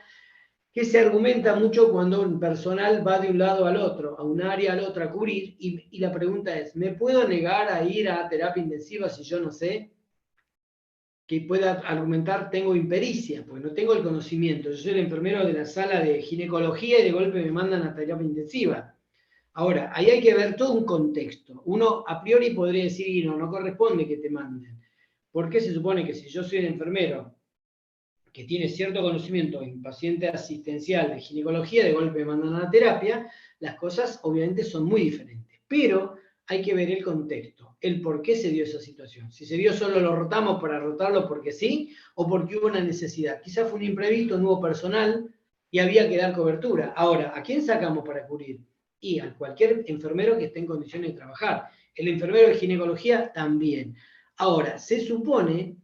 que se argumenta mucho cuando un personal va de un lado al otro, a un área al otro a cubrir, y la pregunta es, ¿me puedo negar a ir a terapia intensiva si yo no sé? Que pueda argumentar, tengo impericia, porque no tengo el conocimiento. Yo soy el enfermero de la sala de ginecología y de golpe me mandan a terapia intensiva. Ahora, ahí hay que ver todo un contexto. Uno a priori podría decir, no corresponde que te manden. Porque se supone que si yo soy el enfermero que tiene cierto conocimiento en paciente asistencial de ginecología, de golpe me mandan a la terapia, las cosas obviamente son muy diferentes. Pero hay que ver el contexto, el por qué se dio esa situación. Si se dio solo lo rotamos para rotarlo porque sí, o porque hubo una necesidad. Quizás fue un imprevisto, un nuevo personal y había que dar cobertura. Ahora, ¿a quién sacamos para cubrir? Y a cualquier enfermero que esté en condiciones de trabajar. El enfermero de ginecología también. Ahora, se supone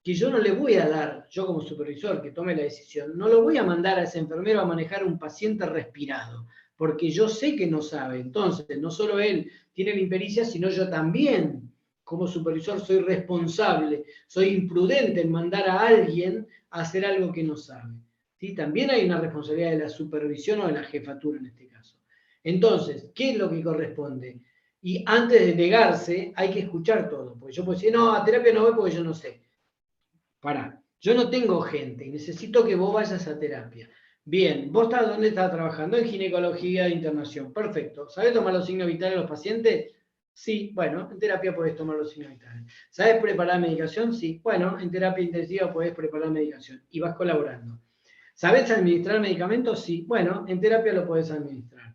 que yo no le voy a dar, yo como supervisor que tome la decisión, no lo voy a mandar a ese enfermero a manejar un paciente respirado, porque yo sé que no sabe. Entonces, no solo él tiene la impericia, sino yo también, como supervisor, soy responsable, soy imprudente en mandar a alguien a hacer algo que no sabe. ¿Sí? También hay una responsabilidad de la supervisión o de la jefatura en este caso. Entonces, ¿qué es lo que corresponde? Y antes de negarse, hay que escuchar todo, porque yo puedo decir, no, a terapia no voy porque yo no sé. Pará, yo no tengo gente y necesito que vos vayas a terapia. Bien, ¿vos estás dónde estás trabajando? En ginecología de internación. Perfecto. ¿Sabés tomar los signos vitales de los pacientes? Sí, bueno, en terapia podés tomar los signos vitales. ¿Sabés preparar medicación? Sí, bueno, en terapia intensiva podés preparar medicación y vas colaborando. ¿Sabés administrar medicamentos? Sí, bueno, en terapia lo podés administrar.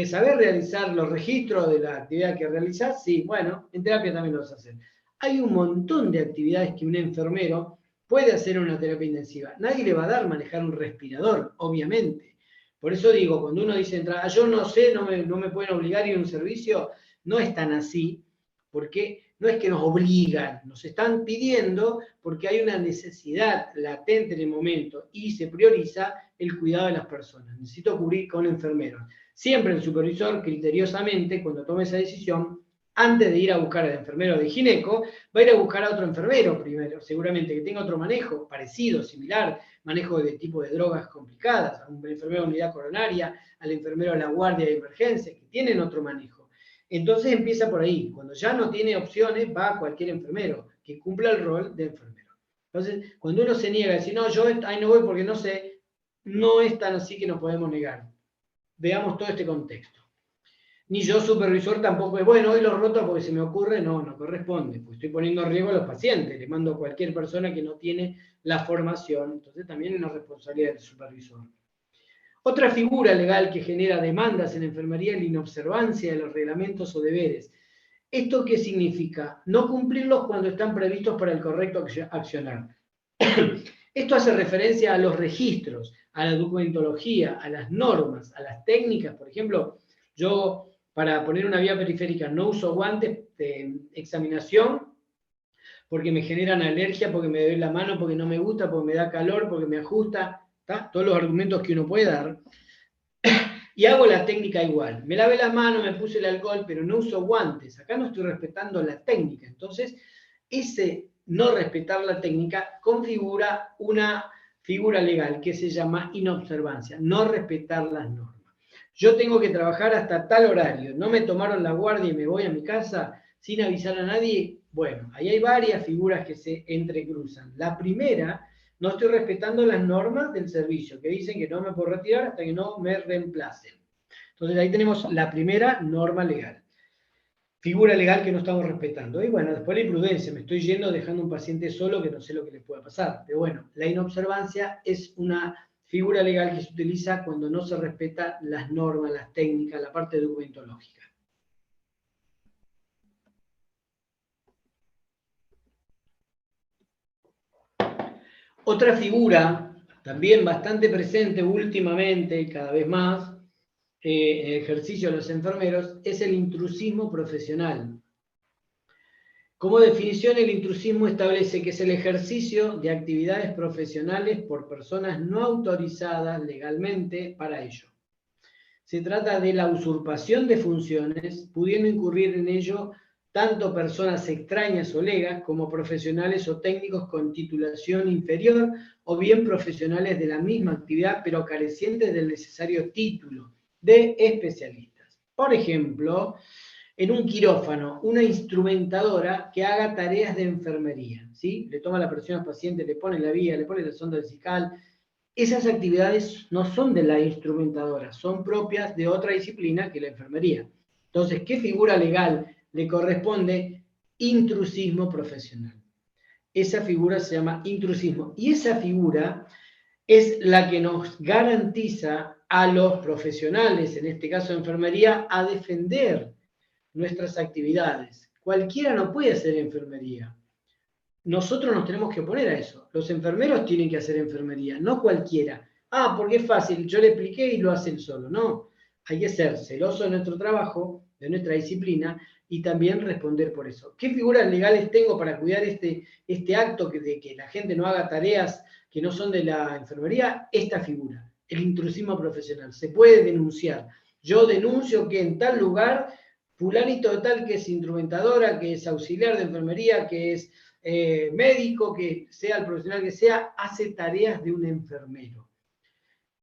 ¿Sabés realizar los registros de la actividad que realizás? Sí, bueno, en terapia también lo vas a hacer. Hay un montón de actividades que un enfermero puede hacer en una terapia intensiva. Nadie le va a dar manejar un respirador, obviamente. Por eso digo, cuando uno dice, yo no sé, no me pueden obligar a ir a un servicio, no es tan así, porque no es que nos obligan, nos están pidiendo porque hay una necesidad latente en el momento y se prioriza el cuidado de las personas. Necesito cubrir con enfermeros. Siempre el supervisor, criteriosamente, cuando tome esa decisión, antes de ir a buscar al enfermero de gineco, va a ir a buscar a otro enfermero primero, seguramente que tenga otro manejo parecido, similar, manejo de tipo de drogas complicadas, a un enfermero de unidad coronaria, al enfermero de la guardia de emergencia, que tienen otro manejo. Entonces empieza por ahí. Cuando ya no tiene opciones, va a cualquier enfermero que cumpla el rol de enfermero. Entonces, cuando uno se niega a decir, no, yo ahí no voy porque no sé, no es tan así que nos podemos negar. Veamos todo este contexto. Ni yo, supervisor, tampoco es, bueno, hoy lo roto porque se me ocurre, no corresponde, pues estoy poniendo en riesgo a los pacientes, le mando a cualquier persona que no tiene la formación, entonces también es una responsabilidad del supervisor. Otra figura legal que genera demandas en enfermería es la inobservancia de los reglamentos o deberes. ¿Esto qué significa? No cumplirlos cuando están previstos para el correcto accionar. Esto hace referencia a los registros, a la documentología, a las normas, a las técnicas. Por ejemplo, yo para poner una vía periférica no uso guantes de examinación porque me generan alergia, porque me duele la mano, porque no me gusta, porque me da calor, porque me ajusta, ¿tá? Todos los argumentos que uno puede dar. Y hago la técnica igual. Me lavé las manos, me puse el alcohol, pero no uso guantes. Acá no estoy respetando la técnica. Entonces, ese no respetar la técnica configura una figura legal que se llama inobservancia, no respetar las normas. Yo tengo que trabajar hasta tal horario, no me tomaron la guardia y me voy a mi casa sin avisar a nadie. Bueno, ahí hay varias figuras que se entrecruzan. La primera, no estoy respetando las normas del servicio, que dicen que no me puedo retirar hasta que no me reemplacen. Entonces ahí tenemos la primera norma legal. Figura legal que no estamos respetando. Y bueno, después la imprudencia, me estoy yendo dejando un paciente solo que no sé lo que le pueda pasar. Pero bueno, la inobservancia es una figura legal que se utiliza cuando no se respeta las normas, las técnicas, la parte documentológica. Otra figura, también bastante presente últimamente y cada vez más, en el ejercicio de los enfermeros, es el intrusismo profesional. Como definición, el intrusismo establece que es el ejercicio de actividades profesionales por personas no autorizadas legalmente para ello. Se trata de la usurpación de funciones, pudiendo incurrir en ello tanto personas extrañas o legas como profesionales o técnicos con titulación inferior o bien profesionales de la misma actividad pero carecientes del necesario título de especialistas. Por ejemplo, en un quirófano, una instrumentadora que haga tareas de enfermería, ¿sí? Le toma la presión al paciente, le pone la vía, le pone la sonda vesical. Esas actividades no son de la instrumentadora, son propias de otra disciplina que la enfermería. Entonces, ¿qué figura legal le corresponde? Intrusismo profesional. Esa figura se llama intrusismo. Y esa figura es la que nos garantiza a los profesionales, en este caso de enfermería, a defender nuestras actividades. Cualquiera no puede hacer enfermería. Nosotros nos tenemos que oponer a eso. Los enfermeros tienen que hacer enfermería, no cualquiera. Ah, porque es fácil, yo le expliqué y lo hacen solo. No, hay que ser celoso de nuestro trabajo, de nuestra disciplina, y también responder por eso. ¿Qué figuras legales tengo para cuidar este acto de que la gente no haga tareas que no son de la enfermería? Esta figura, el intrusismo profesional. Se puede denunciar. Yo denuncio que en tal lugar, fulanito de tal que es instrumentadora, que es auxiliar de enfermería, que es médico, que sea el profesional que sea, hace tareas de un enfermero.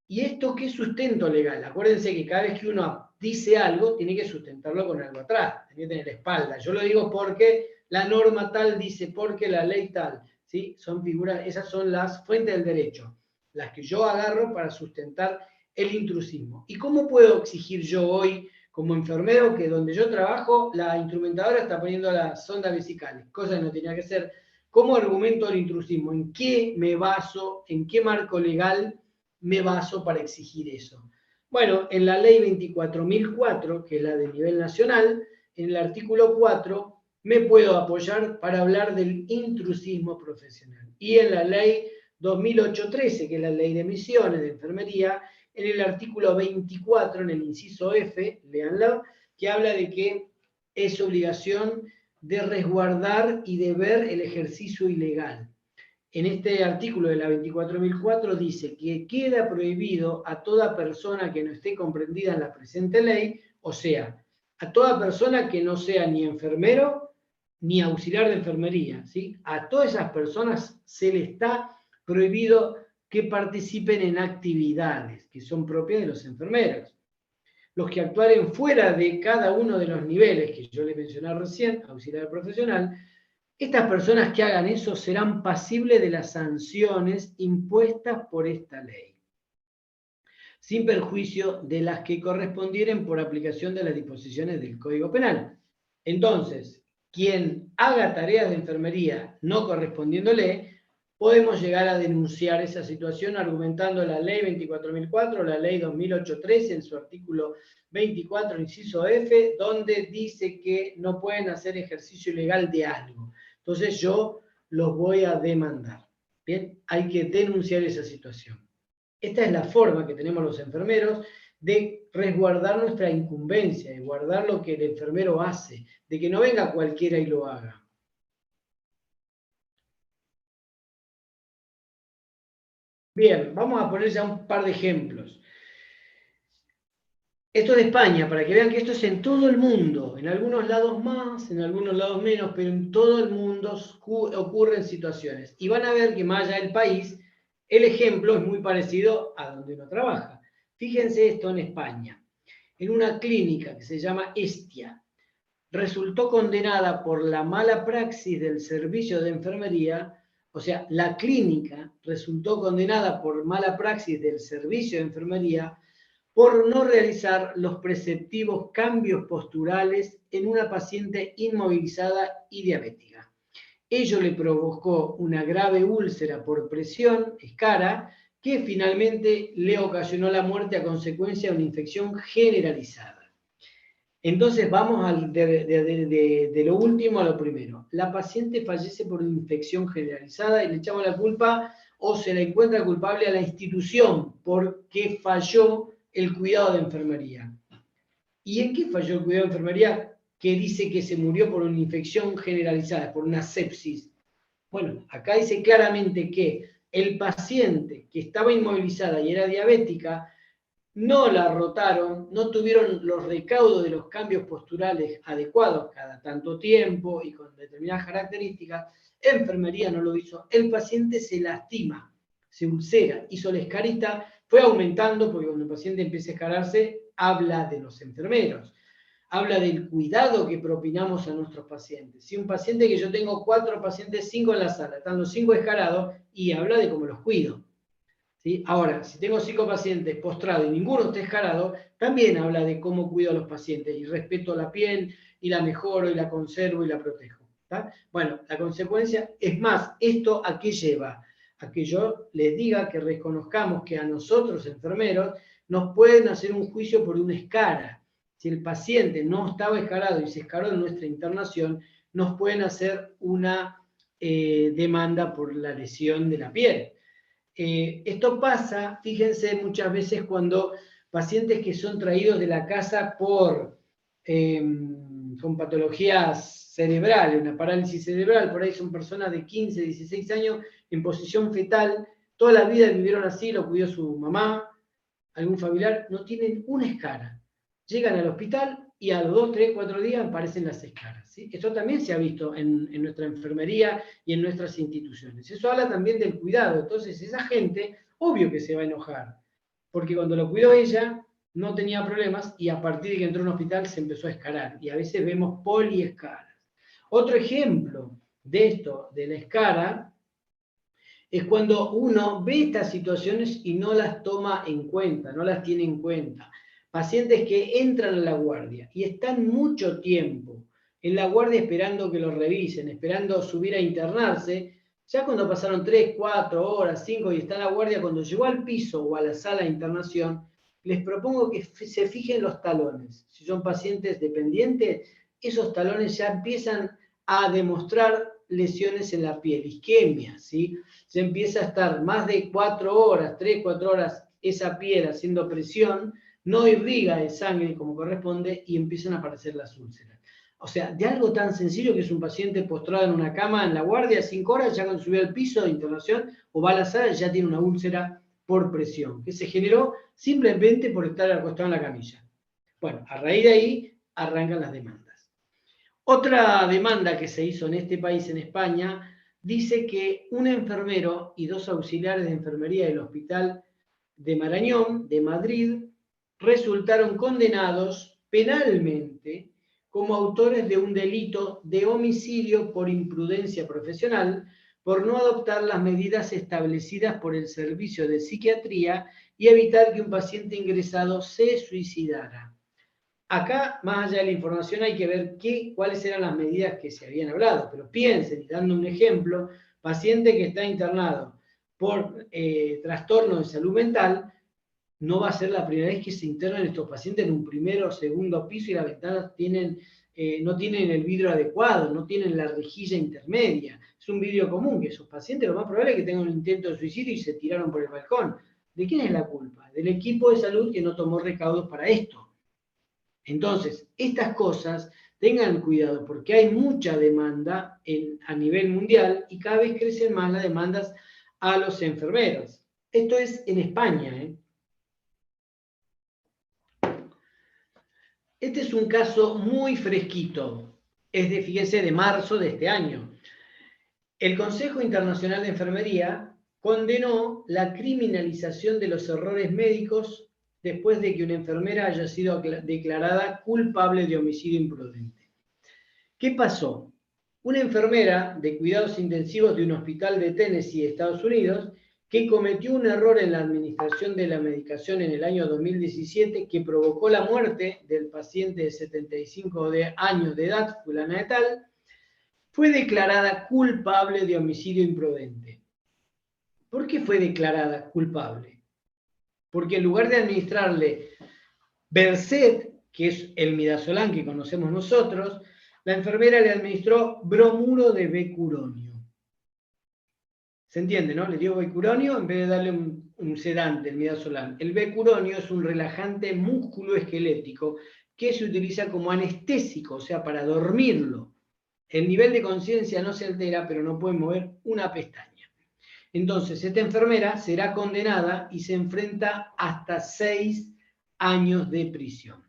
¿Y esto qué sustento legal? Acuérdense que cada vez que uno dice algo, tiene que sustentarlo con algo atrás, tiene que tener espalda. Yo lo digo porque la norma tal dice, porque la ley tal. ¿Sí? Son figuras, esas son las fuentes del derecho, las que yo agarro para sustentar el intrusismo. ¿Y cómo puedo exigir yo hoy, como enfermero, que donde yo trabajo, la instrumentadora está poniendo las sondas vesicales, cosa que no tenía que ser? ¿Cómo argumento el intrusismo? ¿En qué me baso? ¿En qué marco legal me baso para exigir eso? Bueno, en la ley 24.004, que es la de nivel nacional, en el artículo 4, me puedo apoyar para hablar del intrusismo profesional. Y en la ley 2008-13, que es la ley de misiones de enfermería, en el artículo 24, en el inciso F, léanlo, que habla de que es obligación de resguardar y de ver el ejercicio ilegal. En este artículo de la 24.004 dice que queda prohibido a toda persona que no esté comprendida en la presente ley, o sea, a toda persona que no sea ni enfermero ni auxiliar de enfermería, ¿sí? A todas esas personas se le está prohibido que participen en actividades que son propias de los enfermeros. Los que actuaren fuera de cada uno de los niveles que yo le mencioné recién, auxiliar profesional, estas personas que hagan eso serán pasibles de las sanciones impuestas por esta ley, sin perjuicio de las que correspondieren por aplicación de las disposiciones del Código Penal. Entonces, quien haga tareas de enfermería no correspondiéndole, podemos llegar a denunciar esa situación argumentando la ley 24.004, la ley 2008-13 en su artículo 24, inciso F, donde dice que no pueden hacer ejercicio ilegal de algo. Entonces yo los voy a demandar. Bien, hay que denunciar esa situación. Esta es la forma que tenemos los enfermeros de resguardar nuestra incumbencia, de guardar lo que el enfermero hace, de que no venga cualquiera y lo haga. Bien, vamos a poner ya un par de ejemplos. Esto es de España, para que vean que esto es en todo el mundo, en algunos lados más, en algunos lados menos, pero en todo el mundo ocurren situaciones. Y van a ver que más allá del país, el ejemplo es muy parecido a donde uno trabaja. Fíjense esto en España, en una clínica que se llama Estia, resultó condenada por la mala praxis del servicio de enfermería, o sea, la clínica resultó condenada por mala praxis del servicio de enfermería por no realizar los preceptivos cambios posturales en una paciente inmovilizada y diabética. Ello le provocó una grave úlcera por presión, escara, que finalmente le ocasionó la muerte a consecuencia de una infección generalizada. Entonces vamos de lo último a lo primero. La paciente fallece por una infección generalizada y le echamos la culpa o se la encuentra culpable a la institución porque falló el cuidado de enfermería. ¿Y en qué falló el cuidado de enfermería? Que dice que se murió por una infección generalizada, por una sepsis. Bueno, acá dice claramente que el paciente que estaba inmovilizada y era diabética, no la rotaron, no tuvieron los recaudos de los cambios posturales adecuados cada tanto tiempo y con determinadas características, enfermería no lo hizo, el paciente se lastima, se ulcera, hizo la escarita, fue aumentando, porque cuando el paciente empieza a escararse, habla de los enfermeros, habla del cuidado que propinamos a nuestros pacientes. Si un paciente que yo tengo 4 pacientes, 5 en la sala, están los 5 escarados, y habla de cómo los cuido. ¿Sí? Ahora, si tengo 5 pacientes postrados y ninguno está escarado, también habla de cómo cuido a los pacientes y respeto la piel y la mejoro y la conservo y la protejo. ¿Tá? Bueno, la consecuencia es más, ¿esto a qué lleva? A que yo les diga que reconozcamos que a nosotros, enfermeros, nos pueden hacer un juicio por una escara. Si el paciente no estaba escarado y se escaró en nuestra internación, nos pueden hacer una demanda por la lesión de la piel. Esto pasa, fíjense, muchas veces cuando pacientes que son traídos de la casa con patologías cerebrales, una parálisis cerebral, por ahí son personas de 15, 16 años en posición fetal, toda la vida vivieron así, lo cuidó su mamá, algún familiar, no tienen una escara. Llegan al hospital y a los 2, 3, 4 días aparecen las escaras. ¿Sí? Esto también se ha visto en nuestra enfermería y en nuestras instituciones. Eso habla también del cuidado. Entonces, esa gente, obvio que se va a enojar, porque cuando lo cuidó ella, no tenía problemas y a partir de que entró en un hospital se empezó a escarar. Y a veces vemos poliescaras. Otro ejemplo de esto, de la escara, es cuando uno ve estas situaciones y no las toma en cuenta, no las tiene en cuenta. Pacientes que entran a la guardia y están mucho tiempo en la guardia esperando que los revisen, esperando subir a internarse, ya cuando pasaron 3, 4 horas, 5 y está en la guardia, cuando llegó al piso o a la sala de internación, les propongo que se fijen los talones. Si son pacientes dependientes, esos talones ya empiezan a demostrar lesiones en la piel, isquemia, ¿sí? Se empieza a estar más de 4 horas, 3, 4 horas, esa piel haciendo presión, no irriga de sangre como corresponde y empiezan a aparecer las úlceras. O sea, de algo tan sencillo que es un paciente postrado en una cama en la guardia, 5 horas, ya cuando subió al piso de internación o va a la sala ya tiene una úlcera por presión, que se generó simplemente por estar acostado en la camilla. Bueno, a raíz de ahí arrancan las demandas. Otra demanda que se hizo en este país, en España, dice que un enfermero y 2 auxiliares de enfermería del Hospital de Marañón, de Madrid, resultaron condenados penalmente como autores de un delito de homicidio por imprudencia profesional, por no adoptar las medidas establecidas por el servicio de psiquiatría y evitar que un paciente ingresado se suicidara. Acá, más allá de la información, hay que ver cuáles eran las medidas que se habían hablado, pero piensen, dando un ejemplo, paciente que está internado por trastorno de salud mental, no va a ser la primera vez que se internan estos pacientes en un primero o segundo piso y las ventanas no tienen el vidrio adecuado, no tienen la rejilla intermedia. Es un vidrio común, que esos pacientes lo más probable es que tengan un intento de suicidio y se tiraron por el balcón. ¿De quién es la culpa? Del equipo de salud que no tomó recaudos para esto. Entonces, estas cosas, tengan cuidado, porque hay mucha demanda a nivel mundial y cada vez crecen más las demandas a los enfermeros. Esto es en España, ¿eh? Este es un caso muy fresquito, fíjense, de marzo de este año. El Consejo Internacional de Enfermería condenó la criminalización de los errores médicos después de que una enfermera haya sido declarada culpable de homicidio imprudente. ¿Qué pasó? Una enfermera de cuidados intensivos de un hospital de Tennessee, Estados Unidos, que cometió un error en la administración de la medicación en el año 2017 que provocó la muerte del paciente de 75 años de edad, fulana de tal, fue declarada culpable de homicidio imprudente. ¿Por qué fue declarada culpable? Porque en lugar de administrarle Versed, que es el midazolam que conocemos nosotros, la enfermera le administró bromuro de becuronio. ¿Se entiende, no? Le dio becuronio en vez de darle un sedante, el midazolam. El becuronio es un relajante musculoesquelético que se utiliza como anestésico, o sea, para dormirlo. El nivel de conciencia no se altera, pero no puede mover una pestaña. Entonces, esta enfermera será condenada y se enfrenta hasta 6 años de prisión.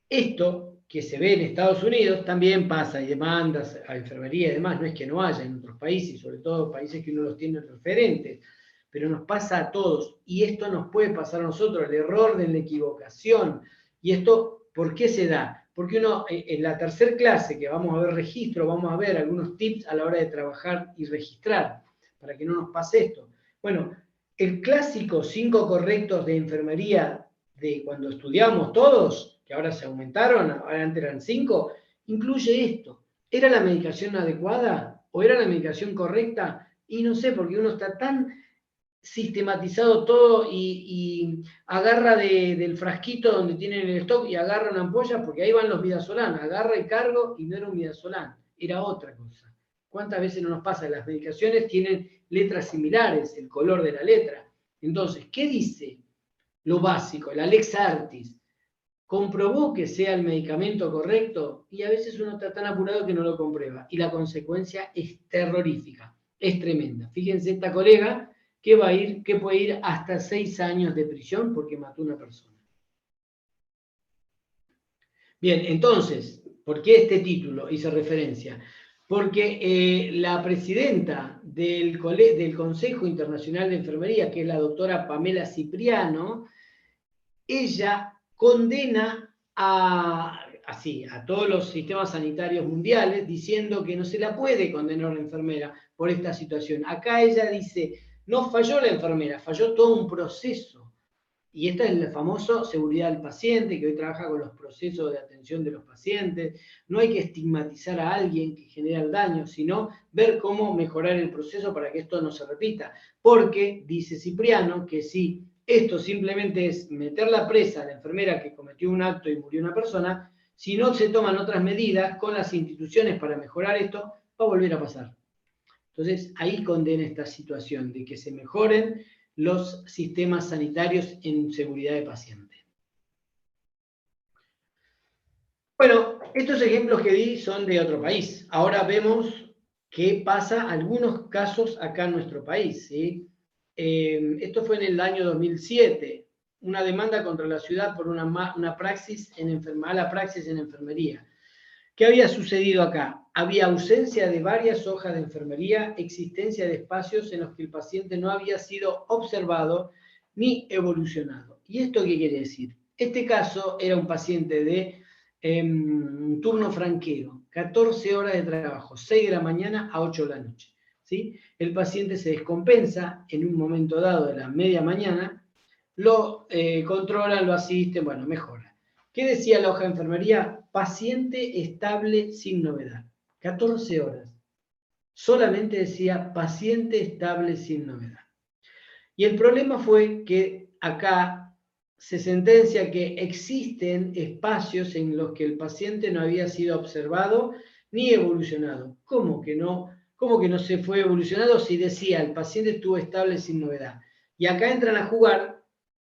Esto que se ve en Estados Unidos también pasa, hay demandas a enfermería y demás, no es que no haya en otros países, sobre todo países que uno los tiene referentes, pero nos pasa a todos y esto nos puede pasar a nosotros, el error de la equivocación. ¿Y esto por qué se da? Porque uno, en la tercera clase, que vamos a ver registro, vamos a ver algunos tips a la hora de trabajar y registrar, para que no nos pase esto. Bueno, el clásico 5 correctos de enfermería de cuando estudiamos todos, que ahora se aumentaron, ahora antes eran 5, incluye esto. ¿Era la medicación adecuada o era la medicación correcta? Y no sé, porque uno está tan sistematizado todo y agarra del frasquito donde tienen el stock y agarra una ampolla, porque ahí van los midazolam, agarra el cargo y no era un midazolam, era otra cosa. ¿Cuántas veces no nos pasa? Las medicaciones tienen letras similares, el color de la letra. Entonces, ¿qué dice lo básico? La Lex Artis. ¿Comprobó que sea el medicamento correcto? Y a veces uno está tan apurado que no lo comprueba. Y la consecuencia es terrorífica, es tremenda. Fíjense, esta colega que puede ir hasta 6 años de prisión porque mató a una persona. Bien, entonces, ¿por qué este título hice referencia? Porque la presidenta del Consejo Internacional de Enfermería, que es la doctora Pamela Cipriano, ella condena a todos los sistemas sanitarios mundiales diciendo que no se la puede condenar a una enfermera por esta situación. Acá ella dice, no falló la enfermera, falló todo un proceso. Y esta es el famoso seguridad del paciente, que hoy trabaja con los procesos de atención de los pacientes. No hay que estigmatizar a alguien que genera el daño, sino ver cómo mejorar el proceso para que esto no se repita. Porque, dice Cipriano, que si esto simplemente es meter la presa a la enfermera que cometió un acto y murió una persona, si no se toman otras medidas con las instituciones para mejorar esto, va a volver a pasar. Entonces, ahí condena esta situación de que se mejoren los sistemas sanitarios en seguridad de paciente. Bueno, estos ejemplos que di son de otro país. Ahora vemos qué pasa algunos casos acá en nuestro país, ¿sí? Esto fue en el año 2007, una demanda contra la ciudad por una mala praxis en enfermería. ¿Qué había sucedido acá? Había ausencia de varias hojas de enfermería, existencia de espacios en los que el paciente no había sido observado ni evolucionado. ¿Y esto qué quiere decir? Este caso era un paciente de turno franquero, 14 horas de trabajo, 6 de la mañana a 8 de la noche. ¿Sí? El paciente se descompensa en un momento dado de la media mañana, lo controlan, lo asisten, bueno, mejora. ¿Qué decía la hoja de enfermería? Paciente estable sin novedad. 14 horas. Solamente decía paciente estable sin novedad. Y el problema fue que acá se sentencia que existen espacios en los que el paciente no había sido observado ni evolucionado. ¿Cómo que no se fue evolucionado si decía el paciente estuvo estable sin novedad? Y acá entran a jugar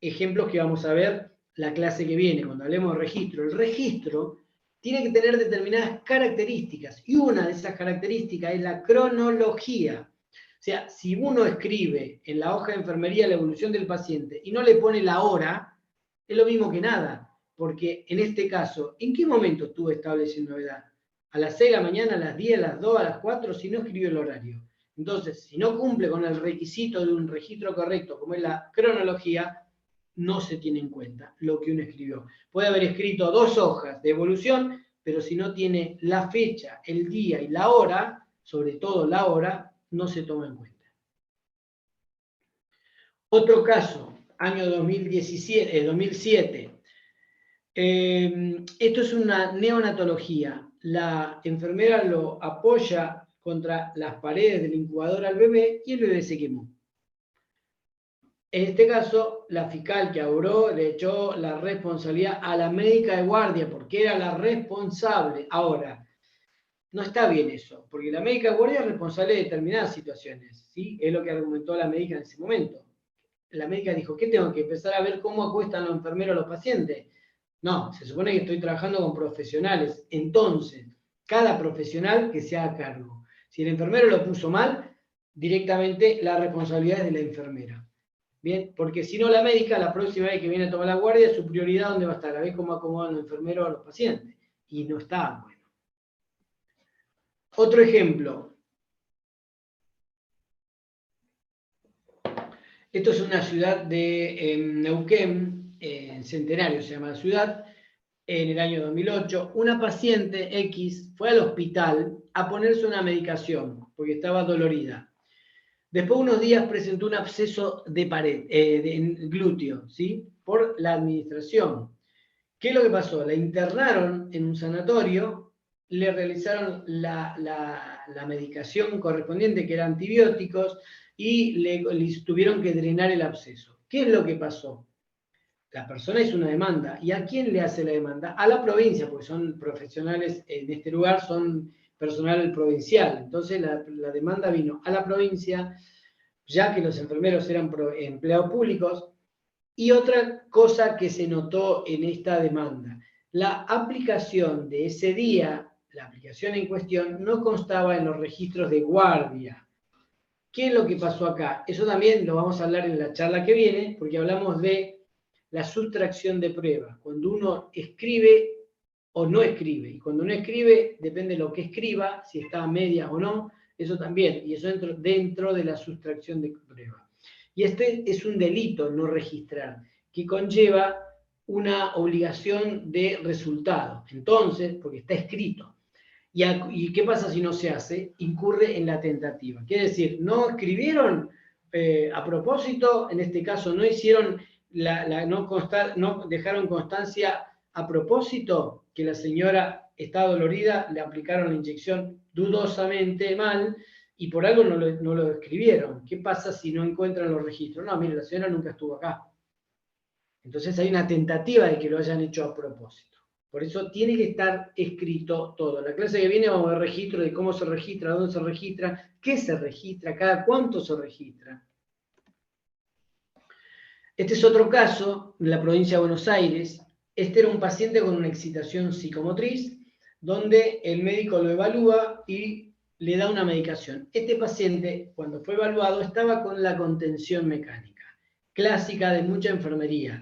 ejemplos que vamos a ver la clase que viene, cuando hablemos de registro. El registro tiene que tener determinadas características, y una de esas características es la cronología. O sea, si uno escribe en la hoja de enfermería la evolución del paciente y no le pone la hora, es lo mismo que nada, porque en este caso, ¿en qué momento estuvo estableciendo novedad? ¿A las 6 de la mañana, a las 10, a las 2, a las 4, si no escribió el horario? Entonces, si no cumple con el requisito de un registro correcto, como es la cronología, no se tiene en cuenta lo que uno escribió. Puede haber escrito 2 hojas de evolución, pero si no tiene la fecha, el día y la hora, sobre todo la hora, no se toma en cuenta. Otro caso, año 2007. Esto es una neonatología. La enfermera lo apoya contra las paredes del incubador al bebé y el bebé se quemó. En este caso, la fiscal que abrió le echó la responsabilidad a la médica de guardia porque era la responsable. Ahora, no está bien eso, porque la médica de guardia es responsable de determinadas situaciones, ¿sí? Es lo que argumentó la médica en ese momento. La médica dijo, ¿qué tengo que empezar a ver cómo acuestan los enfermeros a los pacientes? No, se supone que estoy trabajando con profesionales. Entonces, cada profesional que se haga cargo. Si el enfermero lo puso mal, directamente la responsabilidad es de la enfermera. Bien, porque si no la médica, la próxima vez que viene a tomar la guardia, su prioridad, ¿dónde va a estar? A ver cómo acomodan los enfermeros a los pacientes. Y no está bueno. Otro ejemplo. Esto es una ciudad de Neuquén, en Centenario se llama la ciudad, en el año 2008. Una paciente X fue al hospital a ponerse una medicación porque estaba dolorida. Después de unos días presentó un absceso de pared, de glúteo, ¿sí? Por la administración. ¿Qué es lo que pasó? La internaron en un sanatorio, le realizaron la medicación correspondiente, que eran antibióticos, y le tuvieron que drenar el absceso. ¿Qué es lo que pasó? La persona hizo una demanda. ¿Y a quién le hace la demanda? A la provincia, porque son profesionales en este lugar, son personal provincial. Entonces la demanda vino a la provincia, ya que los enfermeros eran empleados públicos. Y otra cosa que se notó en esta demanda, la aplicación de ese día, la aplicación en cuestión, no constaba en los registros de guardia. ¿Qué es lo que pasó acá? Eso también lo vamos a hablar en la charla que viene, porque hablamos de la sustracción de pruebas. Cuando uno escribe o no escribe, y cuando no escribe, depende de lo que escriba, si está a medias o no, eso también, y eso dentro de la sustracción de pruebas. Y este es un delito no registrar, que conlleva una obligación de resultado. Entonces, porque está escrito. ¿Y qué pasa si no se hace? Incurre en la tentativa. Quiere decir, no escribieron a propósito, en este caso no hicieron, no dejaron constancia a propósito que la señora está dolorida, le aplicaron la inyección dudosamente mal, y por algo no lo escribieron. ¿Qué pasa si no encuentran los registros? No, mire, la señora nunca estuvo acá. Entonces hay una tentativa de que lo hayan hecho a propósito. Por eso tiene que estar escrito todo. En la clase que viene vamos a ver registro de cómo se registra, dónde se registra, qué se registra, cada cuánto se registra. Este es otro caso en la provincia de Buenos Aires. Este era un paciente con una excitación psicomotriz, donde el médico lo evalúa y le da una medicación. Este paciente, cuando fue evaluado, estaba con la contención mecánica, clásica de mucha enfermería,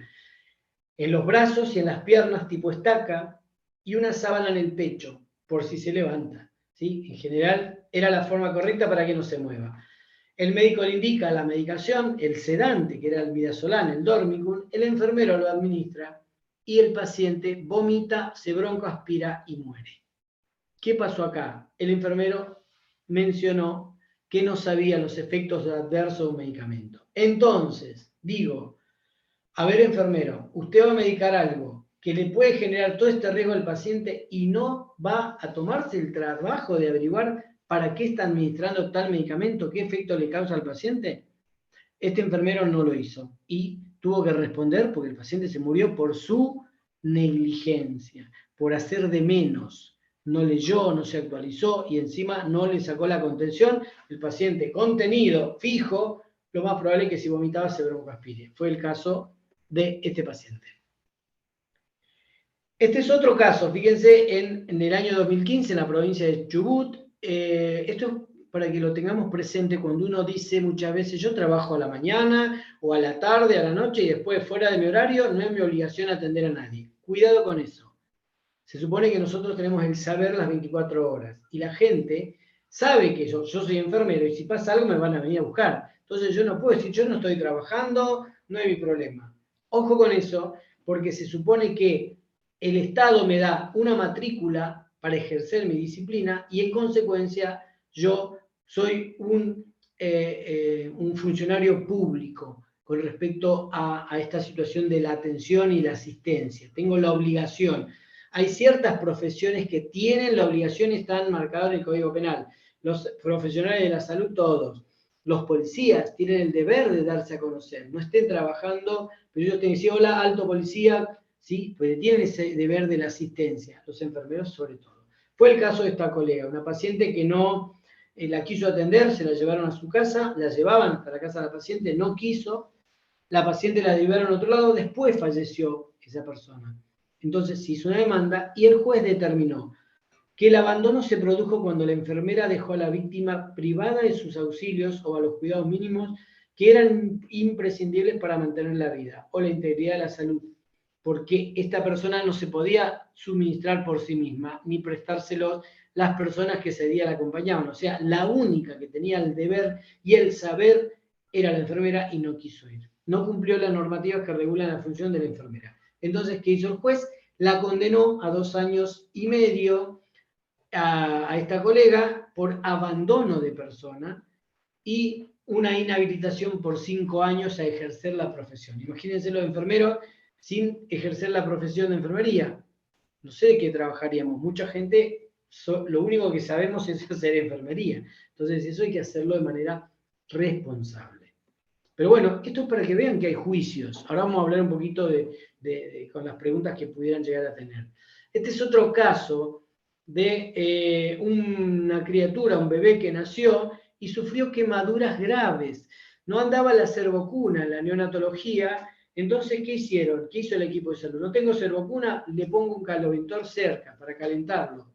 en los brazos y en las piernas tipo estaca, y una sábana en el pecho, por si se levanta, ¿sí? En general, era la forma correcta para que no se mueva. El médico le indica la medicación, el sedante, que era el midazolam, el dormicum, el enfermero lo administra y el paciente vomita, se broncoaspira y muere. ¿Qué pasó acá? El enfermero mencionó que no sabía los efectos adversos de un medicamento. Entonces, digo, a ver, enfermero, usted va a medicar algo que le puede generar todo este riesgo al paciente y no va a tomarse el trabajo de averiguar para qué está administrando tal medicamento, qué efecto le causa al paciente. Este enfermero no lo hizo y tuvo que responder porque el paciente se murió por su negligencia, por hacer de menos. No leyó, no se actualizó y encima no le sacó la contención. El paciente contenido, fijo, lo más probable es que si vomitaba se broncoaspire. Fue el caso de este paciente. Este es otro caso, fíjense, en el año 2015 en la provincia de Chubut. Esto es para que lo tengamos presente cuando uno dice muchas veces, yo trabajo a la mañana o a la tarde, a la noche y después fuera de mi horario, no es mi obligación atender a nadie. Cuidado con eso. Se supone que nosotros tenemos el saber las 24 horas y la gente sabe que yo soy enfermero y si pasa algo me van a venir a buscar. Entonces yo no puedo decir, yo no estoy trabajando, no es mi problema. Ojo con eso, porque se supone que el Estado me da una matrícula para ejercer mi disciplina y en consecuencia yo soy un funcionario público con respecto a esta situación de la atención y la asistencia. Tengo la obligación. Hay ciertas profesiones que tienen la obligación y están marcadas en el Código Penal. Los profesionales de la salud, todos. Los policías tienen el deber de darse a conocer. No estén trabajando, pero ellos te decían, hola, alto policía, ¿sí? Pues tienen ese deber de la asistencia, los enfermeros sobre todo. Fue el caso de esta colega, una paciente que no la quiso atender, se la llevaron a su casa, la llevaban hasta la casa de la paciente, no quiso, la paciente la llevaron a otro lado, después falleció esa persona. Entonces se hizo una demanda y el juez determinó que el abandono se produjo cuando la enfermera dejó a la víctima privada de sus auxilios o a los cuidados mínimos que eran imprescindibles para mantener la vida o la integridad de la salud, porque esta persona no se podía suministrar por sí misma ni prestárselos las personas que ese día la acompañaban. O sea, la única que tenía el deber y el saber era la enfermera y no quiso ir. No cumplió las normativas que regulan la función de la enfermera. Entonces, ¿qué hizo el juez? La condenó a 2 años y medio a esta colega por abandono de persona y una inhabilitación por 5 años a ejercer la profesión. Imagínense los enfermeros sin ejercer la profesión de enfermería. No sé de qué trabajaríamos. Mucha gente, lo único que sabemos es hacer enfermería. Entonces eso hay que hacerlo de manera responsable. Pero bueno, esto es para que vean que hay juicios. Ahora vamos a hablar un poquito con las preguntas que pudieran llegar a tener. Este es otro caso de una criatura, un bebé que nació y sufrió quemaduras graves. No andaba la servocuna, la neonatología. Entonces, ¿qué hicieron? ¿Qué hizo el equipo de salud? No tengo servocuna, le pongo un caloventor cerca para calentarlo.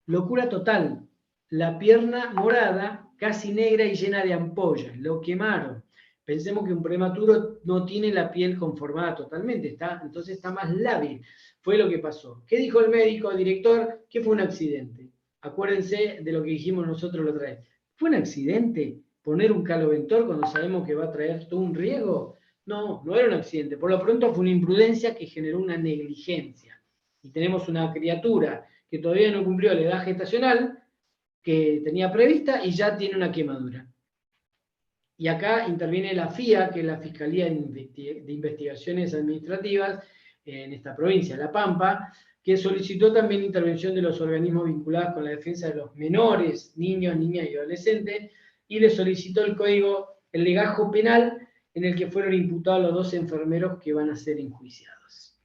Locura total. La pierna morada, casi negra y llena de ampollas. Lo quemaron. Pensemos que un prematuro no tiene la piel conformada totalmente, entonces está más lábil. Fue lo que pasó. ¿Qué dijo el médico, el director? Que fue un accidente. Acuérdense de lo que dijimos nosotros la otra vez. ¿Fue un accidente poner un caloventor cuando sabemos que va a traer todo un riesgo? No, no era un accidente. Por lo pronto fue una imprudencia que generó una negligencia. Y tenemos una criatura que todavía no cumplió la edad gestacional que tenía prevista y ya tiene una quemadura. Y acá interviene la FIA, que es la Fiscalía de Investigaciones Administrativas en esta provincia, La Pampa, que solicitó también intervención de los organismos vinculados con la defensa de los menores, niños, niñas y adolescentes, y le solicitó el legajo penal en el que fueron imputados los 2 enfermeros que van a ser enjuiciados.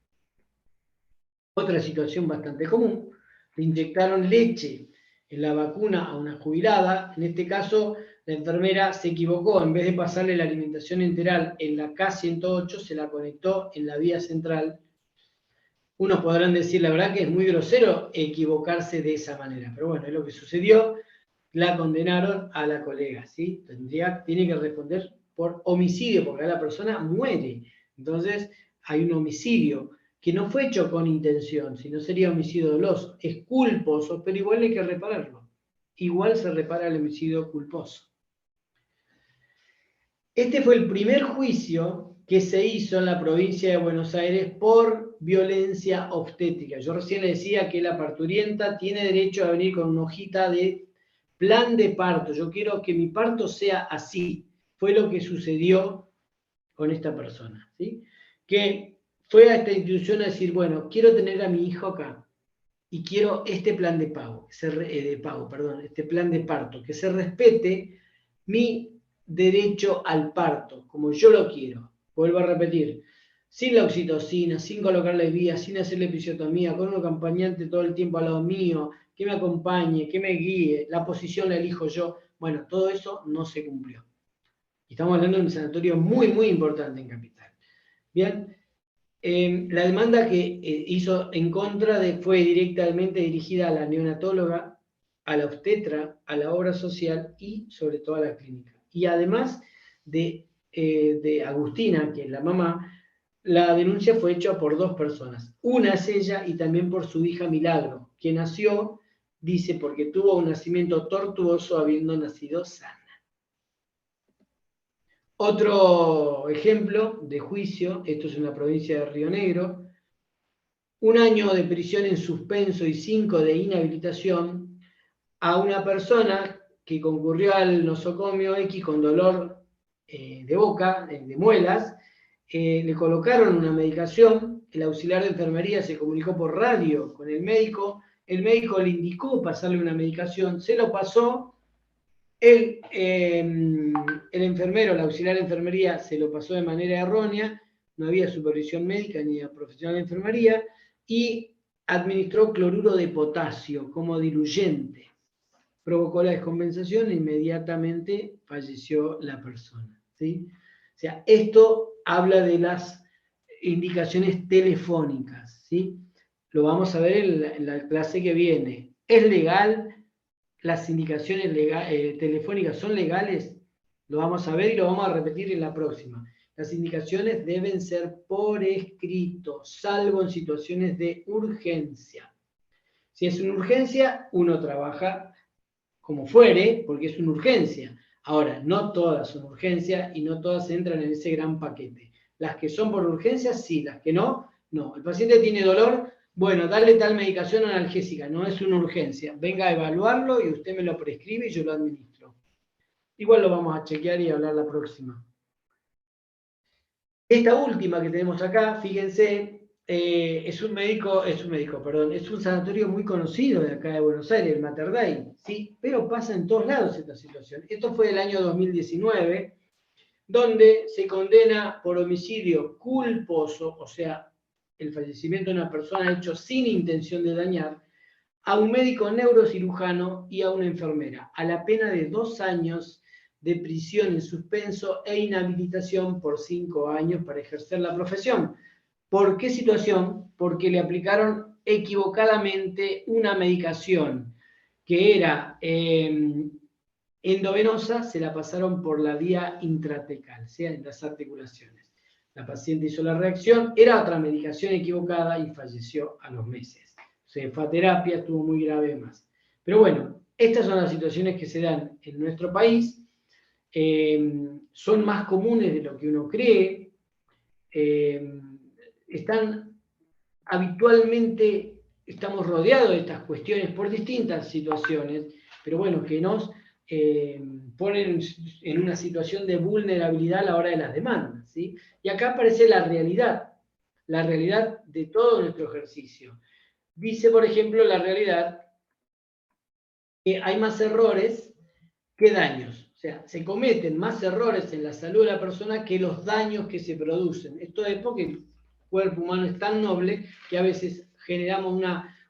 Otra situación bastante común, le inyectaron leche en la vacuna a una jubilada. En este caso, la enfermera se equivocó, en vez de pasarle la alimentación enteral en la K108, se la conectó en la vía central. Unos podrán decir, la verdad que es muy grosero equivocarse de esa manera, pero bueno, es lo que sucedió. La condenaron a la colega, ¿sí? Tiene que responder por homicidio, porque la persona muere. Entonces, hay un homicidio que no fue hecho con intención, sino sería homicidio doloso. Es culposo, pero igual hay que repararlo. Igual se repara el homicidio culposo. Este fue el primer juicio que se hizo en la provincia de Buenos Aires por violencia obstétrica. Yo recién le decía que la parturienta tiene derecho a venir con una hojita de plan de parto. Yo quiero que mi parto sea así. Fue lo que sucedió con esta persona, ¿sí? Que fue a esta institución a decir, bueno, quiero tener a mi hijo acá y quiero este plan de pago, este plan de parto, que se respete mi derecho al parto, como yo lo quiero. Vuelvo a repetir, sin la oxitocina, sin colocarle vía, sin hacerle episiotomía, con un acompañante todo el tiempo al lado mío, que me acompañe, que me guíe, la posición la elijo yo. Bueno, todo eso no se cumplió. Estamos hablando de un sanatorio muy, muy importante en Capital. Bien, la demanda que hizo en contra fue directamente dirigida a la neonatóloga, a la obstetra, a la obra social y sobre todo a la clínica. Y además de Agustina, que es la mamá, la denuncia fue hecha por 2 personas. Una es ella y también por su hija Milagro, que nació, dice, porque tuvo un nacimiento tortuoso habiendo nacido sana. Otro ejemplo de juicio, esto es en la provincia de Río Negro, 1 año de prisión en suspenso y 5 de inhabilitación a una persona que concurrió al nosocomio X con dolor de boca, de muelas, le colocaron una medicación, el auxiliar de enfermería se comunicó por radio con el médico le indicó pasarle una medicación, se lo pasó, el enfermero, el auxiliar de enfermería se lo pasó de manera errónea, no había supervisión médica ni profesional de enfermería, y administró cloruro de potasio como diluyente. Provocó la descompensación e inmediatamente falleció la persona, ¿sí? O sea, esto habla de las indicaciones telefónicas, ¿sí? Lo vamos a ver en la clase que viene. ¿Es legal? ¿Las indicaciones telefónicas son legales? Lo vamos a ver y lo vamos a repetir en la próxima. Las indicaciones deben ser por escrito, salvo en situaciones de urgencia. Si es una urgencia, uno trabaja como fuere, porque es una urgencia. Ahora, no todas son urgencias y no todas entran en ese gran paquete. Las que son por urgencia, sí, las que no, no. El paciente tiene dolor, bueno, darle tal medicación analgésica, no es una urgencia. Venga a evaluarlo y usted me lo prescribe y yo lo administro. Igual lo vamos a chequear y hablar la próxima. Esta última que tenemos acá, fíjense, es un sanatorio muy conocido de acá de Buenos Aires, el Mater Dei, ¿sí? Pero pasa en todos lados esta situación. Esto fue el año 2019, donde se condena por homicidio culposo, o sea, el fallecimiento de una persona hecho sin intención de dañar, a un médico neurocirujano y a una enfermera, a la pena de 2 años de prisión en suspenso e inhabilitación por 5 años para ejercer la profesión. ¿Por qué situación? Porque le aplicaron equivocadamente una medicación que era endovenosa, se la pasaron por la vía intratecal, sea en las articulaciones. La paciente hizo la reacción, era otra medicación equivocada y falleció a los meses. Se fue a terapia, estuvo muy grave más. Pero bueno, estas son las situaciones que se dan en nuestro país. Son más comunes de lo que uno cree. Habitualmente estamos rodeados de estas cuestiones por distintas situaciones, pero bueno, que nos ponen en una situación de vulnerabilidad a la hora de las demandas, ¿sí? Y acá aparece la realidad de todo nuestro ejercicio. Dice, por ejemplo, la realidad que hay más errores que daños. O sea, se cometen más errores en la salud de la persona que los daños que se producen. Esto es porque el cuerpo humano es tan noble que a veces generamos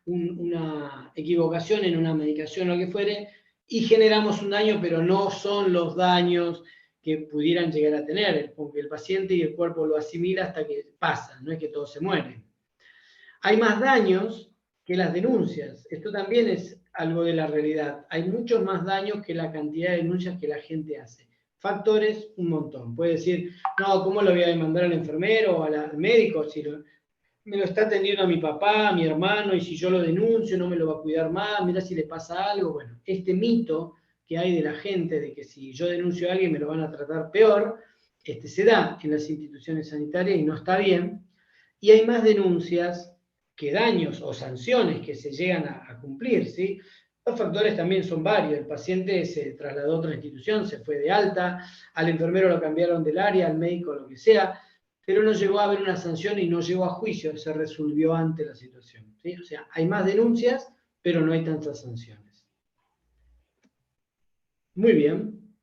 una equivocación en una medicación o lo que fuere y generamos un daño, pero no son los daños que pudieran llegar a tener, porque el paciente y el cuerpo lo asimila hasta que pasa, no es que todos se mueren. Hay más daños que las denuncias. Esto también es algo de la realidad. Hay muchos más daños que la cantidad de denuncias que la gente hace. Factores, un montón. Puede decir, no, ¿cómo lo voy a demandar al enfermero o al médico? Si me lo está atendiendo a mi papá, a mi hermano, y si yo lo denuncio no me lo va a cuidar más, mira si le pasa algo. Bueno, este mito que hay de la gente de que si yo denuncio a alguien me lo van a tratar peor, se da en las instituciones sanitarias y no está bien. Y hay más denuncias que daños o sanciones que se llegan a cumplir, ¿sí? Los factores también son varios. El paciente se trasladó a otra institución, se fue de alta, al enfermero lo cambiaron del área, al médico, lo que sea, pero no llegó a haber una sanción y no llegó a juicio, se resolvió ante la situación, ¿sí? O sea, hay más denuncias, pero no hay tantas sanciones. Muy bien.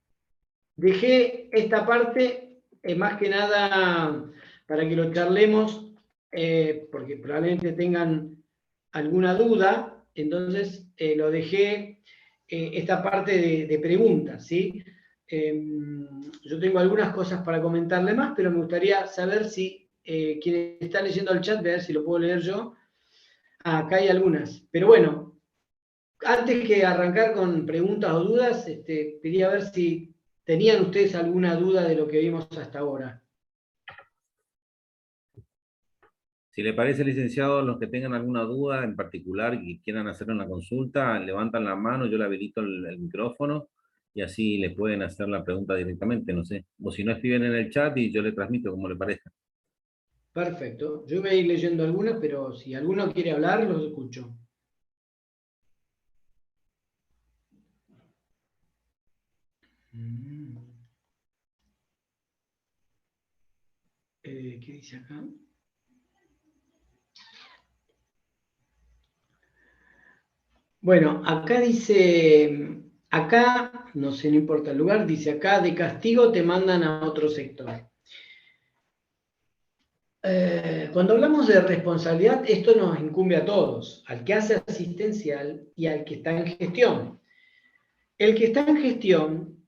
Dejé esta parte más que nada para que lo charlemos, porque probablemente tengan alguna duda, entonces lo dejé esta parte de preguntas, ¿sí? yo tengo algunas cosas para comentarle más, pero me gustaría saber si quien está leyendo el chat, ver si lo puedo leer yo. Acá hay algunas. Pero bueno, antes que arrancar con preguntas o dudas, quería ver si tenían ustedes alguna duda de lo que vimos hasta ahora. Si le parece, licenciado, los que tengan alguna duda en particular y quieran hacer una consulta, levantan la mano, yo le habilito el micrófono y así le pueden hacer la pregunta directamente, no sé. O si no, escriben en el chat y yo le transmito como le parezca. Perfecto. Yo voy a ir leyendo algunas, pero si alguno quiere hablar, los escucho. ¿Qué dice acá? Bueno, acá dice, acá, no sé, no importa el lugar, dice acá, de castigo te mandan a otro sector. Cuando hablamos de responsabilidad, esto nos incumbe a todos, al que hace asistencial y al que está en gestión. El que está en gestión,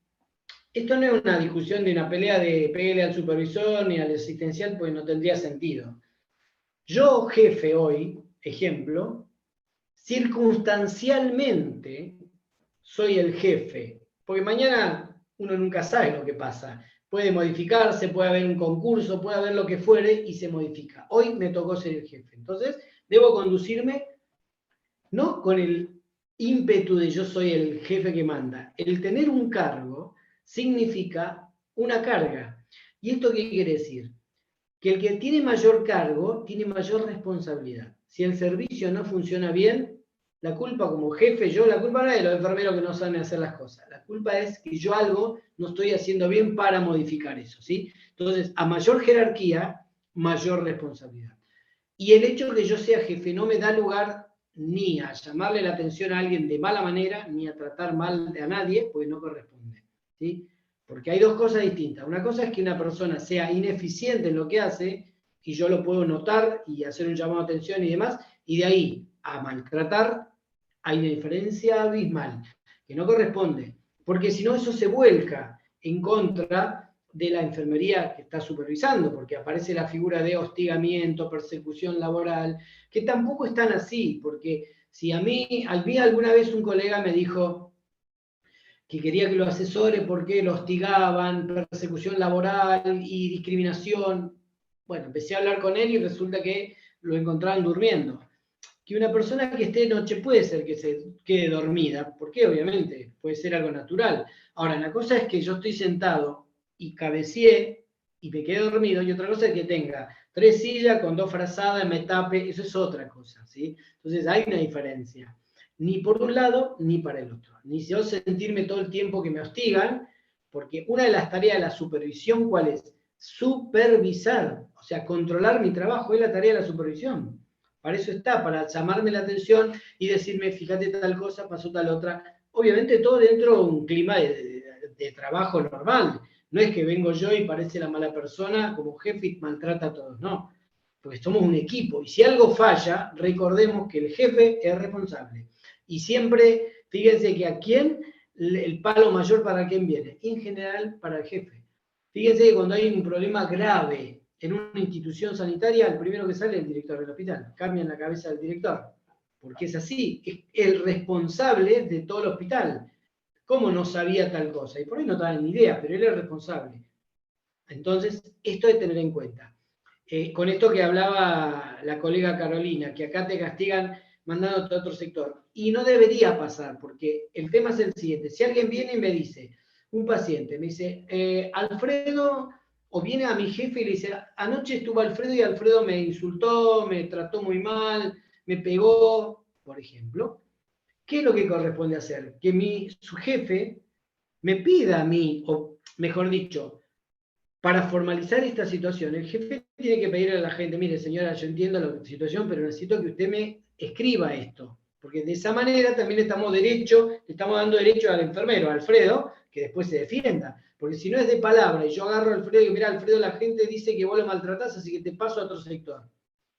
esto no es una discusión de una pelea de peguele al supervisor ni al asistencial, pues no tendría sentido. Yo, jefe hoy, ejemplo, circunstancialmente soy el jefe, porque mañana uno nunca sabe lo que pasa. Puede modificarse, puede haber un concurso, puede haber lo que fuere y se modifica. Hoy me tocó ser el jefe. Entonces, debo conducirme no con el ímpetu de yo soy el jefe que manda. El tener un cargo significa una carga. ¿Y esto qué quiere decir? Que el que tiene mayor cargo tiene mayor responsabilidad. Si el servicio no funciona bien, la culpa como jefe, la culpa no es de los enfermeros que no saben hacer las cosas. La culpa es que yo algo no estoy haciendo bien para modificar eso, ¿sí? Entonces, a mayor jerarquía, mayor responsabilidad. Y el hecho de que yo sea jefe no me da lugar ni a llamarle la atención a alguien de mala manera, ni a tratar mal a nadie, porque no corresponde, ¿sí? Porque hay dos cosas distintas. Una cosa es que una persona sea ineficiente en lo que hace, y yo lo puedo notar y hacer un llamado de atención y demás, y de ahí a maltratar hay una diferencia abismal, que no corresponde, porque si no eso se vuelca en contra de la enfermería que está supervisando, porque aparece la figura de hostigamiento, persecución laboral, que tampoco están así, porque si a mí alguna vez un colega me dijo que quería que lo asesore porque lo hostigaban, persecución laboral y discriminación. Bueno, empecé a hablar con él y resulta que lo encontraban durmiendo. Que una persona que esté de noche puede ser que se quede dormida, porque obviamente puede ser algo natural. Ahora, la cosa es que yo estoy sentado y cabeceé y me quedé dormido, y otra cosa es que tenga 3 sillas con 2 frazadas, me tape, eso es otra cosa, ¿sí? Entonces hay una diferencia. Ni por un lado, ni para el otro. Ni yo sentirme todo el tiempo que me hostigan, porque una de las tareas de la supervisión, ¿cuál es? Supervisar, o sea, controlar mi trabajo, es la tarea de la supervisión. Para eso está, para llamarme la atención y decirme, fíjate tal cosa, pasó tal otra. Obviamente todo dentro de un clima de trabajo normal. No es que vengo yo y parece la mala persona como jefe y maltrata a todos, no. Porque somos un equipo. Y si algo falla, recordemos que el jefe es responsable. Y siempre, fíjense que a quién el palo mayor para quién viene. En general, para el jefe. Fíjense que cuando hay un problema grave en una institución sanitaria, el primero que sale es el director del hospital. Cambian la cabeza del director. Porque es así. Es el responsable de todo el hospital. ¿Cómo no sabía tal cosa? Y por ahí no estaba ni idea, pero él es responsable. Entonces, esto hay que tener en cuenta. Con esto que hablaba la colega Carolina, que acá te castigan mandándote a otro sector. Y no debería pasar, porque el tema es el siguiente. Si alguien viene y me dice, un paciente, me dice, Alfredo, o viene a mi jefe y le dice, anoche estuvo Alfredo y Alfredo me insultó, me trató muy mal, me pegó, por ejemplo. ¿Qué es lo que corresponde hacer? Que su jefe me pida a mí, o mejor dicho, para formalizar esta situación, el jefe tiene que pedirle a la gente, mire señora, yo entiendo la situación, pero necesito que usted me escriba esto, porque de esa manera también le estamos dando derecho al enfermero, a Alfredo, que después se defienda, porque si no es de palabra, y yo agarro a Alfredo y digo, mira Alfredo, la gente dice que vos lo maltratás, así que te paso a otro sector.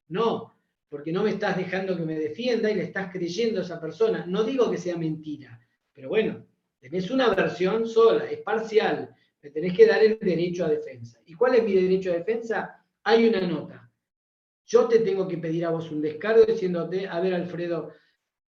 No, porque no me estás dejando que me defienda y le estás creyendo a esa persona. No digo que sea mentira, pero bueno, Tenés una versión sola, es parcial. Me tenés que dar el derecho a defensa. ¿Y cuál es mi derecho a defensa? Hay una nota. Yo te tengo que pedir a vos un descargo diciéndote, a ver, Alfredo,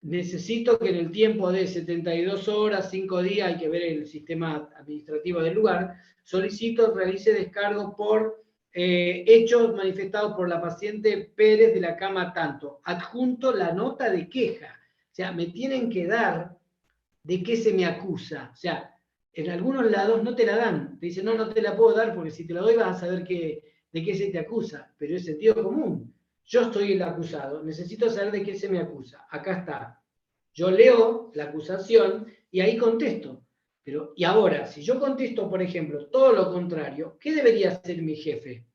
necesito que en el tiempo de 72 horas, 5 días, hay que ver el sistema administrativo del lugar, solicito realice descargo por hechos manifestados por la paciente Pérez de la cama tanto. Adjunto la nota de queja. O sea, me tienen que dar de qué se me acusa. O sea, en algunos lados no te la dan. Te dicen, no, no te la puedo dar porque si te la doy vas a saber de qué se te acusa. Pero es sentido común. Yo soy el acusado, necesito saber de qué se me acusa. Acá está. Yo leo la acusación y ahí contesto. Pero, y ahora, si yo contesto, por ejemplo, todo lo contrario, ¿qué debería hacer mi jefe?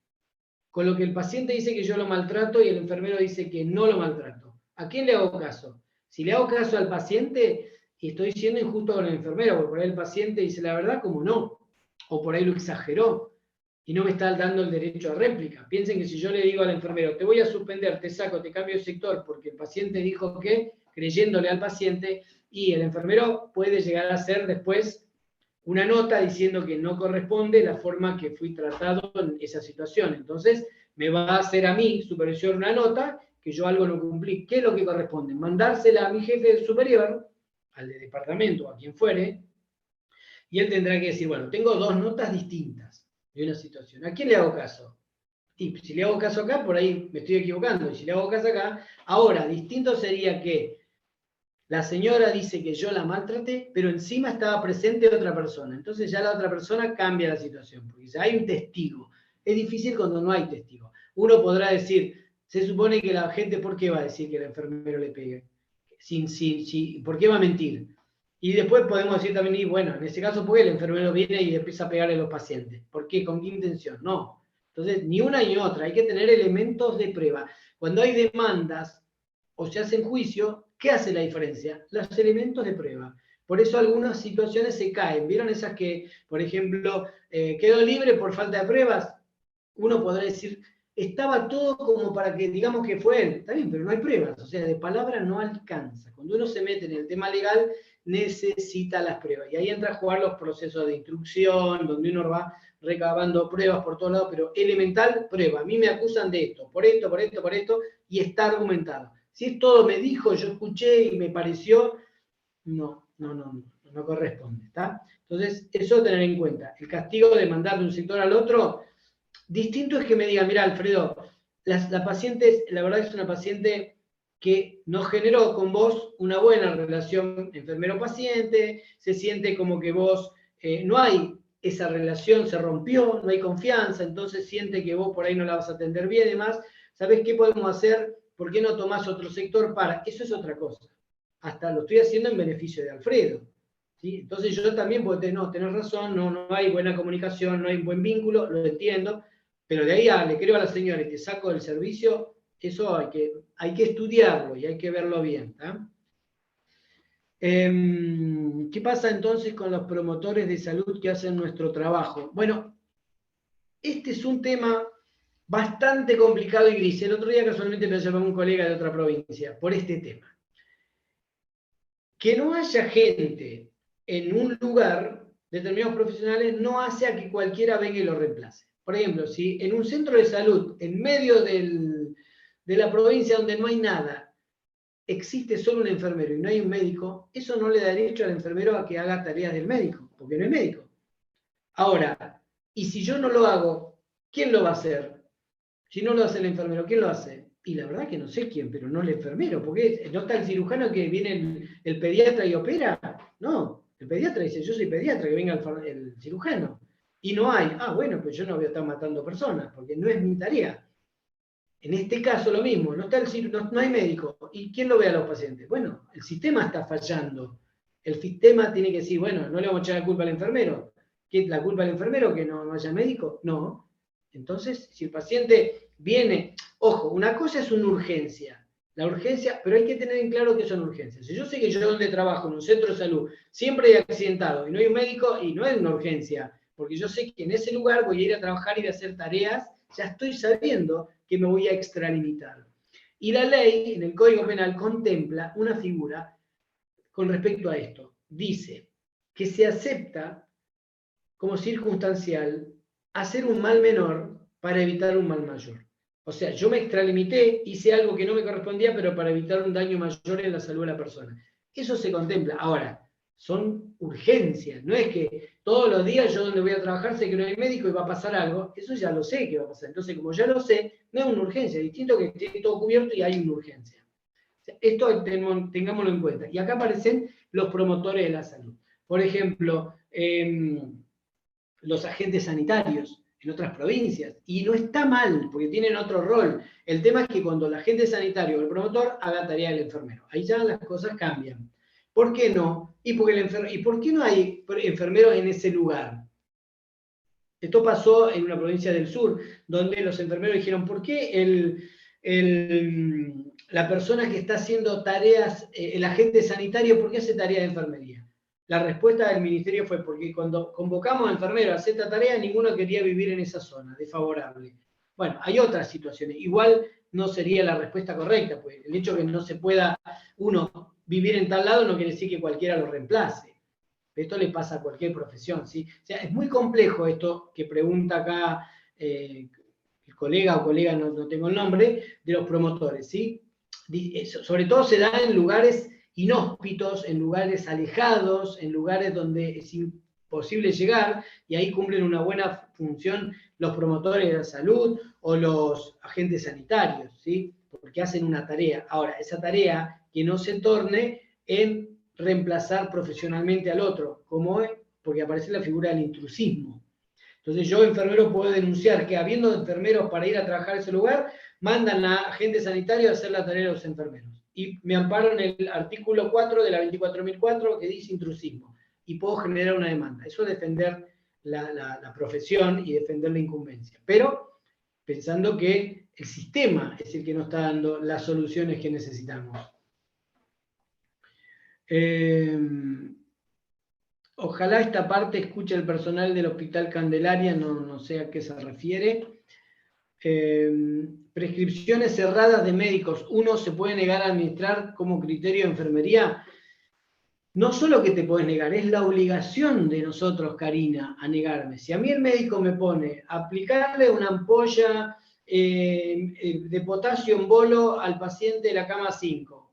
Con lo que el paciente dice que yo lo maltrato y el enfermero dice que no lo maltrato. ¿A quién le hago caso? Si le hago caso al paciente y estoy siendo injusto con el enfermero, porque por ahí el paciente dice la verdad como no, o por ahí lo exageró y no me está dando el derecho a réplica. Piensen que si yo le digo al enfermero, te voy a suspender, te saco, te cambio de sector, porque el paciente dijo que, creyéndole al paciente, y el enfermero puede llegar a hacer después una nota diciendo que no corresponde la forma que fui tratado en esa situación. Entonces, me va a hacer a mí, supervisor, una nota que yo algo no cumplí. ¿Qué es lo que corresponde? Mandársela a mi jefe superior, al de departamento, a quien fuere, y él tendrá que decir, bueno, tengo dos notas distintas de una situación. ¿A quién le hago caso? Y si le hago caso acá, por ahí me estoy equivocando. Y si le hago caso acá, ahora, distinto sería que la señora dice que yo la maltraté, pero encima estaba presente otra persona. Entonces ya la otra persona cambia la situación, porque ya hay un testigo. Es difícil cuando no hay testigo. Uno podrá decir, se supone que la gente, ¿por qué va a decir que el enfermero le pegue? ¿Por qué va a mentir? Y después podemos decir también, y bueno, en ese caso, ¿por qué el enfermero viene y empieza a pegarle a los pacientes? ¿Por qué? ¿Con qué intención? No. Entonces, ni una ni otra. Hay que tener elementos de prueba. Cuando hay demandas o se hace en juicio, ¿qué hace la diferencia? Los elementos de prueba. Por eso algunas situaciones se caen. ¿Vieron esas que, por ejemplo, quedó libre por falta de pruebas? Uno podrá decir, estaba todo como para que digamos que fue él. Está bien, pero no hay pruebas. O sea, de palabra no alcanza. Cuando uno se mete en el tema legal, necesita las pruebas. Y ahí entra a jugar los procesos de instrucción, donde uno va recabando pruebas por todos lados, pero elemental, prueba. A mí me acusan de esto, por esto, por esto, por esto, y está argumentado. Si es todo me dijo, yo escuché y me pareció, no corresponde, ¿está? Entonces, eso tener en cuenta. El castigo de mandar de un sector al otro, distinto es que me digan, mira, Alfredo, la paciente, la verdad es una paciente que no generó con vos una buena relación enfermero-paciente, se siente como que vos, no hay esa relación, se rompió, no hay confianza, entonces siente que vos por ahí no la vas a atender bien y demás. ¿Sabés qué podemos hacer? ¿Por qué no tomás otro sector para? Eso es otra cosa. Hasta lo estoy haciendo en beneficio de Alfredo. ¿Sí? Entonces yo también puedo decir, no, tenés razón, no hay buena comunicación, no hay buen vínculo, lo entiendo, pero de ahí le creo a la señora y te saco del servicio, eso hay que estudiarlo y hay que verlo bien. ¿Qué pasa entonces con los promotores de salud que hacen nuestro trabajo? Bueno, este es un tema bastante complicado y gris. El otro día casualmente me llamó un colega de otra provincia por este tema. Que no haya gente en un lugar, determinados profesionales, no hace a que cualquiera venga y lo reemplace. Por ejemplo, si en un centro de salud, en medio de la provincia donde no hay nada, existe solo un enfermero y no hay un médico, eso no le da derecho al enfermero a que haga tareas del médico, porque no es médico. Ahora, y si yo no lo hago, ¿quién lo va a hacer? Si no lo hace el enfermero, ¿quién lo hace? Y la verdad que no sé quién, pero no el enfermero, porque no está el cirujano que viene el pediatra y opera. No, el pediatra dice, yo soy pediatra, que venga el cirujano. Y no hay, bueno, pues yo no voy a estar matando personas, porque no es mi tarea. En este caso lo mismo, no hay médico. ¿Y quién lo ve a los pacientes? Bueno, el sistema está fallando. El sistema tiene que decir, bueno, no le vamos a echar la culpa al enfermero. ¿Qué es la culpa del enfermero que no haya médico? No. Entonces, si el paciente viene, ojo, una cosa es una urgencia, la urgencia, pero hay que tener en claro que son urgencias. Si yo sé que yo donde trabajo, en un centro de salud, siempre hay accidentado y no hay un médico, y no es una urgencia, porque yo sé que en ese lugar voy a ir a trabajar y voy a hacer tareas, ya estoy sabiendo que me voy a extralimitar. Y la ley, en el Código Penal, contempla una figura con respecto a esto. Dice, que se acepta como circunstancial hacer un mal menor para evitar un mal mayor. O sea, yo me extralimité, hice algo que no me correspondía, pero para evitar un daño mayor en la salud de la persona. Eso se contempla. Ahora, son urgencias. No es que todos los días yo donde voy a trabajar sé que no hay médico y va a pasar algo. Eso ya lo sé que va a pasar. Entonces, como ya lo sé, no es una urgencia. Es distinto que esté todo cubierto y hay una urgencia. O sea, esto tengámoslo en cuenta. Y acá aparecen los promotores de la salud. Por ejemplo, los agentes sanitarios en otras provincias. Y no está mal, porque tienen otro rol. El tema es que cuando el agente sanitario o el promotor haga tarea del enfermero. Ahí ya las cosas cambian. ¿Por qué no? ¿Y por qué no hay enfermeros en ese lugar? Esto pasó en una provincia del sur, donde los enfermeros dijeron, ¿por qué la persona que está haciendo tareas, el agente sanitario, ¿por qué hace tarea de enfermería? La respuesta del ministerio fue porque cuando convocamos a enfermeros a hacer esta tarea, ninguno quería vivir en esa zona, desfavorable. Bueno, hay otras situaciones. Igual no sería la respuesta correcta, pues el hecho de que no se pueda uno vivir en tal lado no quiere decir que cualquiera lo reemplace. Esto le pasa a cualquier profesión, ¿sí? O sea, es muy complejo esto que pregunta acá el colega o colega, no tengo el nombre, de los promotores, ¿sí? Sobre todo se da en lugares inhóspitos, en lugares alejados, en lugares donde es imposible llegar, y ahí cumplen una buena función los promotores de la salud o los agentes sanitarios, ¿sí? Porque hacen una tarea. Ahora, esa tarea que no se torne en reemplazar profesionalmente al otro, como es, porque aparece la figura del intrusismo. Entonces yo, enfermero, puedo denunciar que habiendo enfermeros para ir a trabajar a ese lugar, mandan a agente sanitario a hacer la tarea de los enfermeros. Y me amparo en el artículo 4 de la 24.004 que dice intrusismo. Y puedo generar una demanda. Eso es defender la profesión y defender la incumbencia. Pero pensando que el sistema es el que nos está dando las soluciones que necesitamos. Ojalá esta parte escuche el personal del Hospital Candelaria, no sé a qué se refiere. Prescripciones cerradas de médicos, ¿uno se puede negar a administrar como criterio de enfermería? No solo que te puedes negar, es la obligación de nosotros, Karina, a negarme. Si a mí el médico me pone aplicarle una ampolla de potasio en bolo al paciente de la cama 5,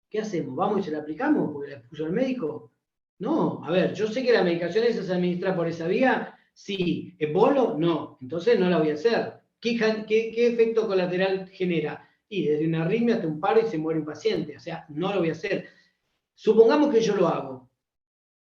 ¿qué hacemos? ¿Vamos y se la aplicamos porque la puso el médico? No, a ver, yo sé que la medicación esa se administra por esa vía, sí. ¿En bolo? No, entonces no la voy a hacer. ¿Qué efecto colateral genera? Y desde una arritmia hasta un paro y se muere un paciente, o sea, no lo voy a hacer. Supongamos que yo lo hago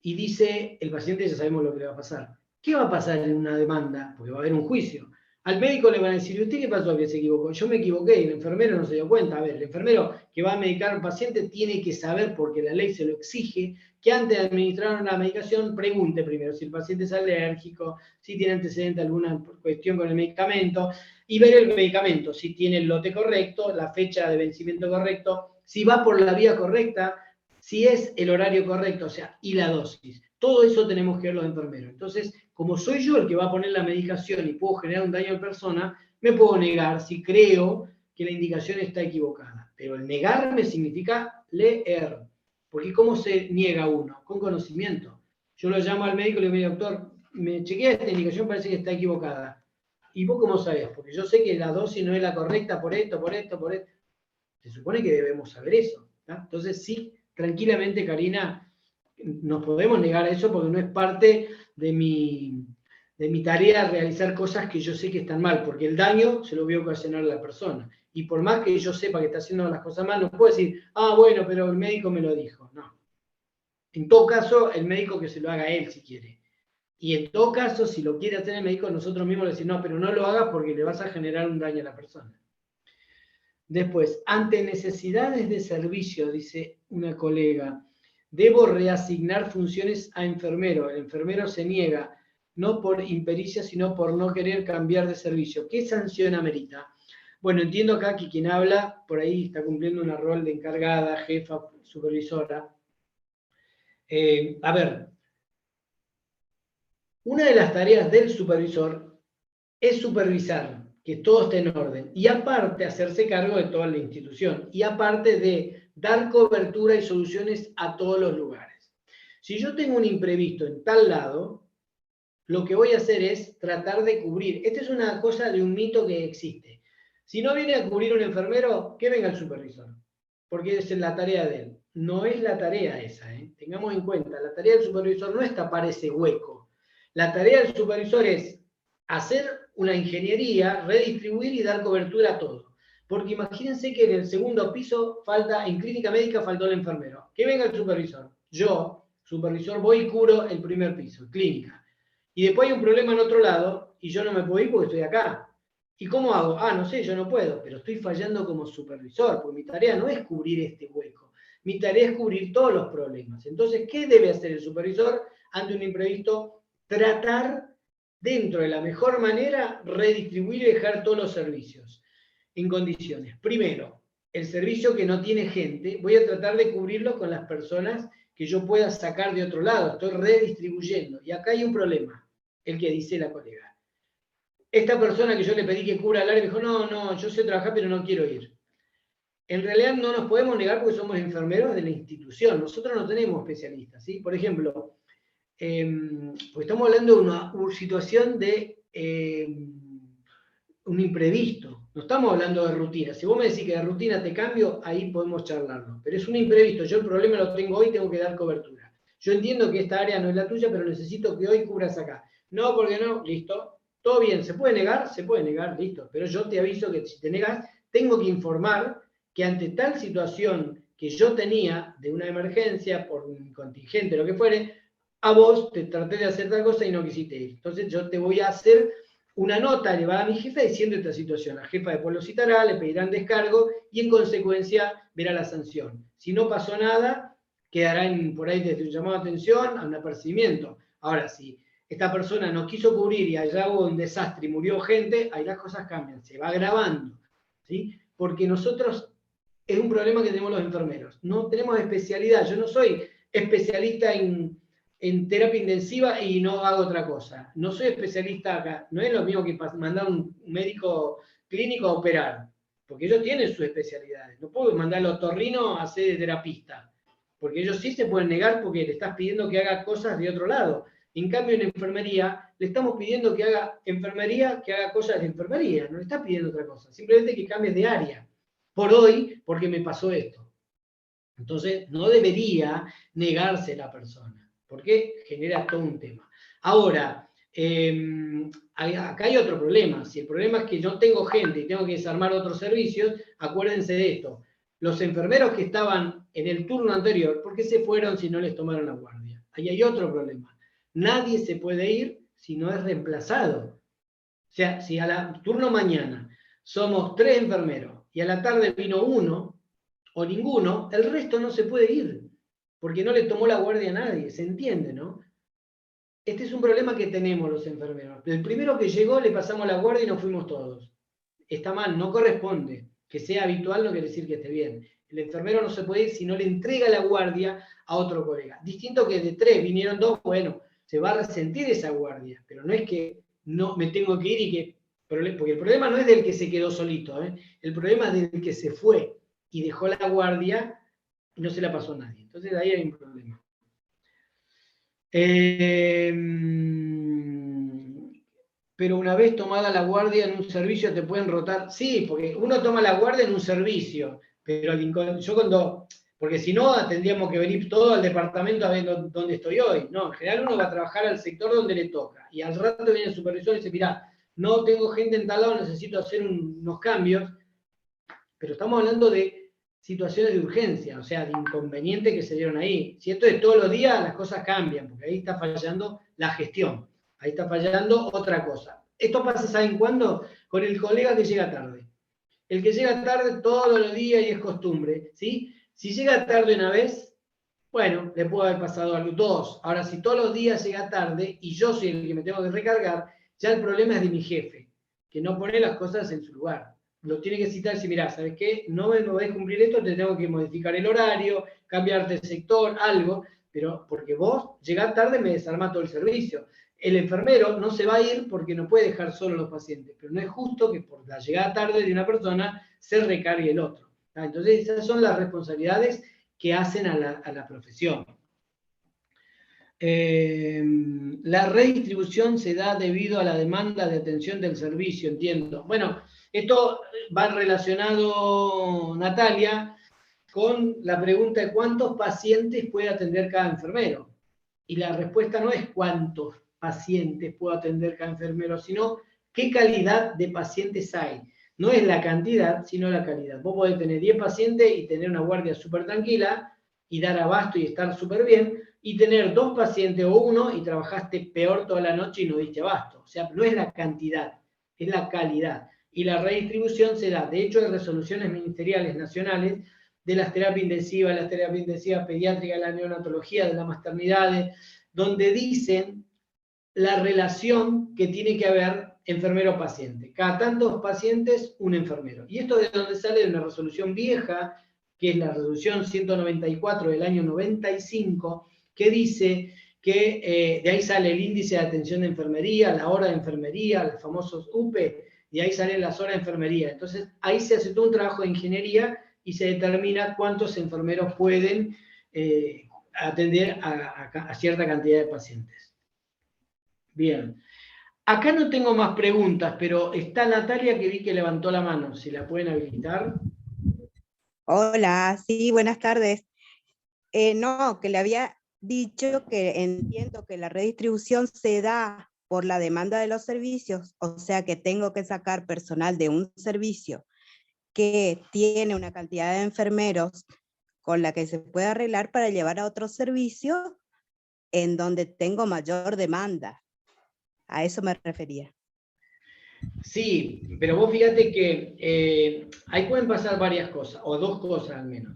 y dice el paciente, ya sabemos lo que le va a pasar. ¿Qué va a pasar en una demanda? Porque va a haber un juicio. Al médico le van a decir, ¿usted qué pasó que se equivocó? Yo me equivoqué y el enfermero no se dio cuenta. A ver, el enfermero que va a medicar al paciente tiene que saber, porque la ley se lo exige, que antes de administrar una medicación pregunte primero si el paciente es alérgico, si tiene antecedente alguna cuestión con el medicamento, y ver el medicamento, si tiene el lote correcto, la fecha de vencimiento correcto, si va por la vía correcta, si es el horario correcto, o sea, y la dosis. Todo eso tenemos que ver los enfermeros. Entonces, como soy yo el que va a poner la medicación y puedo generar un daño a la persona, me puedo negar si creo que la indicación está equivocada. Pero el negarme significa leer. Porque ¿cómo se niega uno? Con conocimiento. Yo lo llamo al médico y le digo, doctor, me chequea esta indicación, parece que está equivocada. ¿Y vos cómo sabés? Porque yo sé que la dosis no es la correcta por esto. Se supone que debemos saber eso. ¿tá? Entonces, sí, tranquilamente, Karina, nos podemos negar a eso porque no es parte de mi tarea realizar cosas que yo sé que están mal, porque el daño se lo voy a ocasionar a la persona. Y por más que yo sepa que está haciendo las cosas mal, no puedo decir, bueno, pero el médico me lo dijo. No. En todo caso, el médico que se lo haga él si quiere. Y en todo caso, si lo quiere hacer el médico, nosotros mismos le decimos, no, pero no lo hagas porque le vas a generar un daño a la persona. Después, ante necesidades de servicio, dice una colega, debo reasignar funciones a enfermero. El enfermero se niega, no por impericia, sino por no querer cambiar de servicio. ¿Qué sanción amerita? Bueno, entiendo acá que quien habla, por ahí está cumpliendo un rol de encargada, jefa, supervisora. A ver, una de las tareas del supervisor es supervisar que todo esté en orden y aparte hacerse cargo de toda la institución y aparte de dar cobertura y soluciones a todos los lugares. Si yo tengo un imprevisto en tal lado, lo que voy a hacer es tratar de cubrir. Esta es una cosa de un mito que existe. Si no viene a cubrir un enfermero, que venga el supervisor, porque es la tarea de él. No es la tarea esa, ¿eh? Tengamos en cuenta, la tarea del supervisor no es tapar ese hueco. La tarea del supervisor es hacer una ingeniería, redistribuir y dar cobertura a todo. Porque imagínense que en el segundo piso en clínica médica faltó el enfermero. Que venga el supervisor. Yo, supervisor, voy y cubro el primer piso, clínica. Y después hay un problema en otro lado y yo no me puedo ir porque estoy acá. ¿Y cómo hago? Ah, no sé, yo no puedo, pero estoy fallando como supervisor, porque mi tarea no es cubrir este hueco. Mi tarea es cubrir todos los problemas. Entonces, ¿qué debe hacer el supervisor ante un imprevisto? Tratar, dentro de la mejor manera, redistribuir y dejar todos los servicios en condiciones. Primero, el servicio que no tiene gente, voy a tratar de cubrirlo con las personas que yo pueda sacar de otro lado. Estoy redistribuyendo. Y acá hay un problema, el que dice la colega. Esta persona que yo le pedí que cubra el área me dijo, no, yo sé trabajar pero no quiero ir. En realidad no nos podemos negar porque somos enfermeros de la institución. Nosotros no tenemos especialistas, ¿sí? Por ejemplo, pues estamos hablando de una situación de un imprevisto. No estamos hablando de rutina. Si vos me decís que de rutina te cambio, ahí podemos charlarlo. Pero es un imprevisto. Yo el problema lo tengo hoy, tengo que dar cobertura. Yo entiendo que esta área no es la tuya, pero necesito que hoy cubras acá. No, porque no, listo. Todo bien, ¿se puede negar? Se puede negar, listo. Pero yo te aviso que si te negas, tengo que informar que ante tal situación que yo tenía de una emergencia por un contingente, lo que fuere, a vos te traté de hacer tal cosa y no quisiste ir. Entonces yo te voy a hacer una nota elevada a mi jefa diciendo esta situación. La jefa de pueblo citará, le pedirán descargo y en consecuencia verá la sanción. Si no pasó nada, quedará por ahí desde un llamado de atención a un apercibimiento. Ahora, si esta persona no quiso cubrir y allá hubo un desastre y murió gente, ahí las cosas cambian, se va agravando, ¿sí? Porque nosotros, es un problema que tenemos los enfermeros, no tenemos especialidad. Yo no soy especialista en terapia intensiva y no hago otra cosa. No soy especialista acá. No es lo mismo que mandar a un médico clínico a operar, porque ellos tienen sus especialidades. No puedo mandar al otorrino a ser terapista, porque ellos sí se pueden negar porque le estás pidiendo que haga cosas de otro lado. En cambio, en enfermería, le estamos pidiendo que haga enfermería, que haga cosas de enfermería. No le está pidiendo otra cosa. Simplemente que cambies de área. Por hoy, porque me pasó esto. Entonces, no debería negarse la persona, porque genera todo un tema. Ahora, acá hay otro problema. Si el problema es que yo tengo gente y tengo que desarmar otros servicios, acuérdense de esto. Los enfermeros que estaban en el turno anterior, ¿por qué se fueron si no les tomaron la guardia? Ahí hay otro problema. Nadie se puede ir si no es reemplazado. O sea, si al turno mañana somos 3 enfermeros y a la tarde vino uno o ninguno, el resto no se puede ir, porque no le tomó la guardia a nadie, ¿se entiende, no? Este es un problema que tenemos los enfermeros. El primero que llegó le pasamos la guardia y nos fuimos todos. Está mal, no corresponde. Que sea habitual no quiere decir que esté bien. El enfermero no se puede ir si no le entrega la guardia a otro colega. Distinto que de 3 vinieron 2, bueno, se va a resentir esa guardia, pero no es que no me tengo que ir y que... Porque el problema no es del que se quedó solito, ¿eh? El problema es del que se fue y dejó la guardia y no se la pasó a nadie. Entonces ahí hay un problema. Pero una vez tomada la guardia en un servicio te pueden rotar. Sí, porque uno toma la guardia en un servicio, pero yo cuando... Porque si no, tendríamos que venir todo al departamento a ver dónde estoy hoy. No, en general uno va a trabajar al sector donde le toca. Y al rato viene el supervisor y dice, mirá, no tengo gente en tal lado, necesito hacer unos cambios. Pero estamos hablando de situaciones de urgencia, o sea, de inconvenientes que se dieron ahí. Si esto es todos los días, las cosas cambian, porque ahí está fallando la gestión. Ahí está fallando otra cosa. Esto pasa, ¿saben cuándo? Con el colega que llega tarde. El que llega tarde todos los días y es costumbre, ¿sí? Si llega tarde una vez, bueno, le puede haber pasado algo. 2. Ahora, si todos los días llega tarde y yo soy el que me tengo que recargar, ya el problema es de mi jefe, que no pone las cosas en su lugar. Lo tiene que citar y decir, mirá, ¿sabes qué? No me podés cumplir esto, te tengo que modificar el horario, cambiarte el sector, algo, pero porque vos llegás tarde me desarmás todo el servicio. El enfermero no se va a ir porque no puede dejar solo a los pacientes, pero no es justo que por la llegada tarde de una persona se recargue el otro. Entonces esas son las responsabilidades que hacen a la profesión. La redistribución se da debido a la demanda de atención del servicio, entiendo. Bueno, esto va relacionado, Natalia, con la pregunta de cuántos pacientes puede atender cada enfermero. Y la respuesta no es cuántos pacientes puede atender cada enfermero, sino qué calidad de pacientes hay. No es la cantidad, sino la calidad. Vos podés tener 10 pacientes y tener una guardia súper tranquila y dar abasto y estar súper bien, y tener 2 pacientes o 1 y trabajaste peor toda la noche y no diste abasto. O sea, no es la cantidad, es la calidad. Y la redistribución se da. De hecho, hay resoluciones ministeriales nacionales de las terapias intensivas pediátricas, la neonatología, de las maternidades, donde dicen la relación que tiene que haber enfermero-paciente. Cada tantos pacientes, un enfermero. Y esto de donde sale de una resolución vieja, que es la resolución 194 del año 95, que dice que de ahí sale el índice de atención de enfermería, la hora de enfermería, los famosos UPE, y ahí salen las horas de enfermería. Entonces, ahí se hace todo un trabajo de ingeniería y se determina cuántos enfermeros pueden atender a cierta cantidad de pacientes. Bien. Acá no tengo más preguntas, pero está Natalia que vi que levantó la mano. Si la pueden habilitar. Hola, sí, buenas tardes. No, que le había dicho que entiendo que la redistribución se da por la demanda de los servicios, o sea que tengo que sacar personal de un servicio que tiene una cantidad de enfermeros con la que se puede arreglar para llevar a otro servicio en donde tengo mayor demanda. A eso me refería. Sí, pero vos fíjate que ahí pueden pasar varias cosas, o 2 cosas al menos.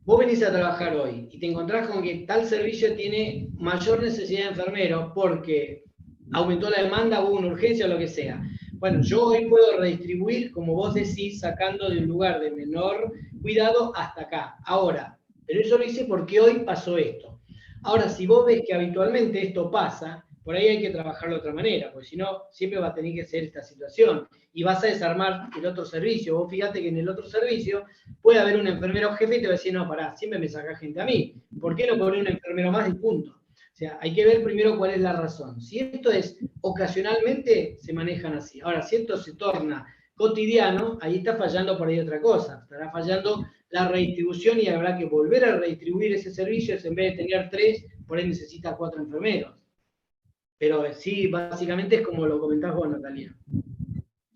Vos venís a trabajar hoy y te encontrás con que tal servicio tiene mayor necesidad de enfermeros porque aumentó la demanda, hubo una urgencia o lo que sea. Bueno, yo hoy puedo redistribuir, como vos decís, sacando de un lugar de menor cuidado hasta acá. Ahora, pero eso lo hice porque hoy pasó esto. Ahora, si vos ves que habitualmente esto pasa, por ahí hay que trabajarlo de otra manera, porque si no, siempre va a tener que ser esta situación y vas a desarmar el otro servicio. Vos fíjate que en el otro servicio puede haber un enfermero jefe y te va a decir, no, pará, siempre me saca gente a mí. ¿Por qué no poner un enfermero más y punto? O sea, hay que ver primero cuál es la razón. Si esto es ocasionalmente, se manejan así. Ahora, si esto se torna cotidiano, ahí está fallando por ahí otra cosa. Estará fallando la redistribución y habrá que volver a redistribuir ese servicio. En vez de tener 3, por ahí necesita 4 enfermeros. Pero sí, básicamente es como lo comentás vos, Natalia.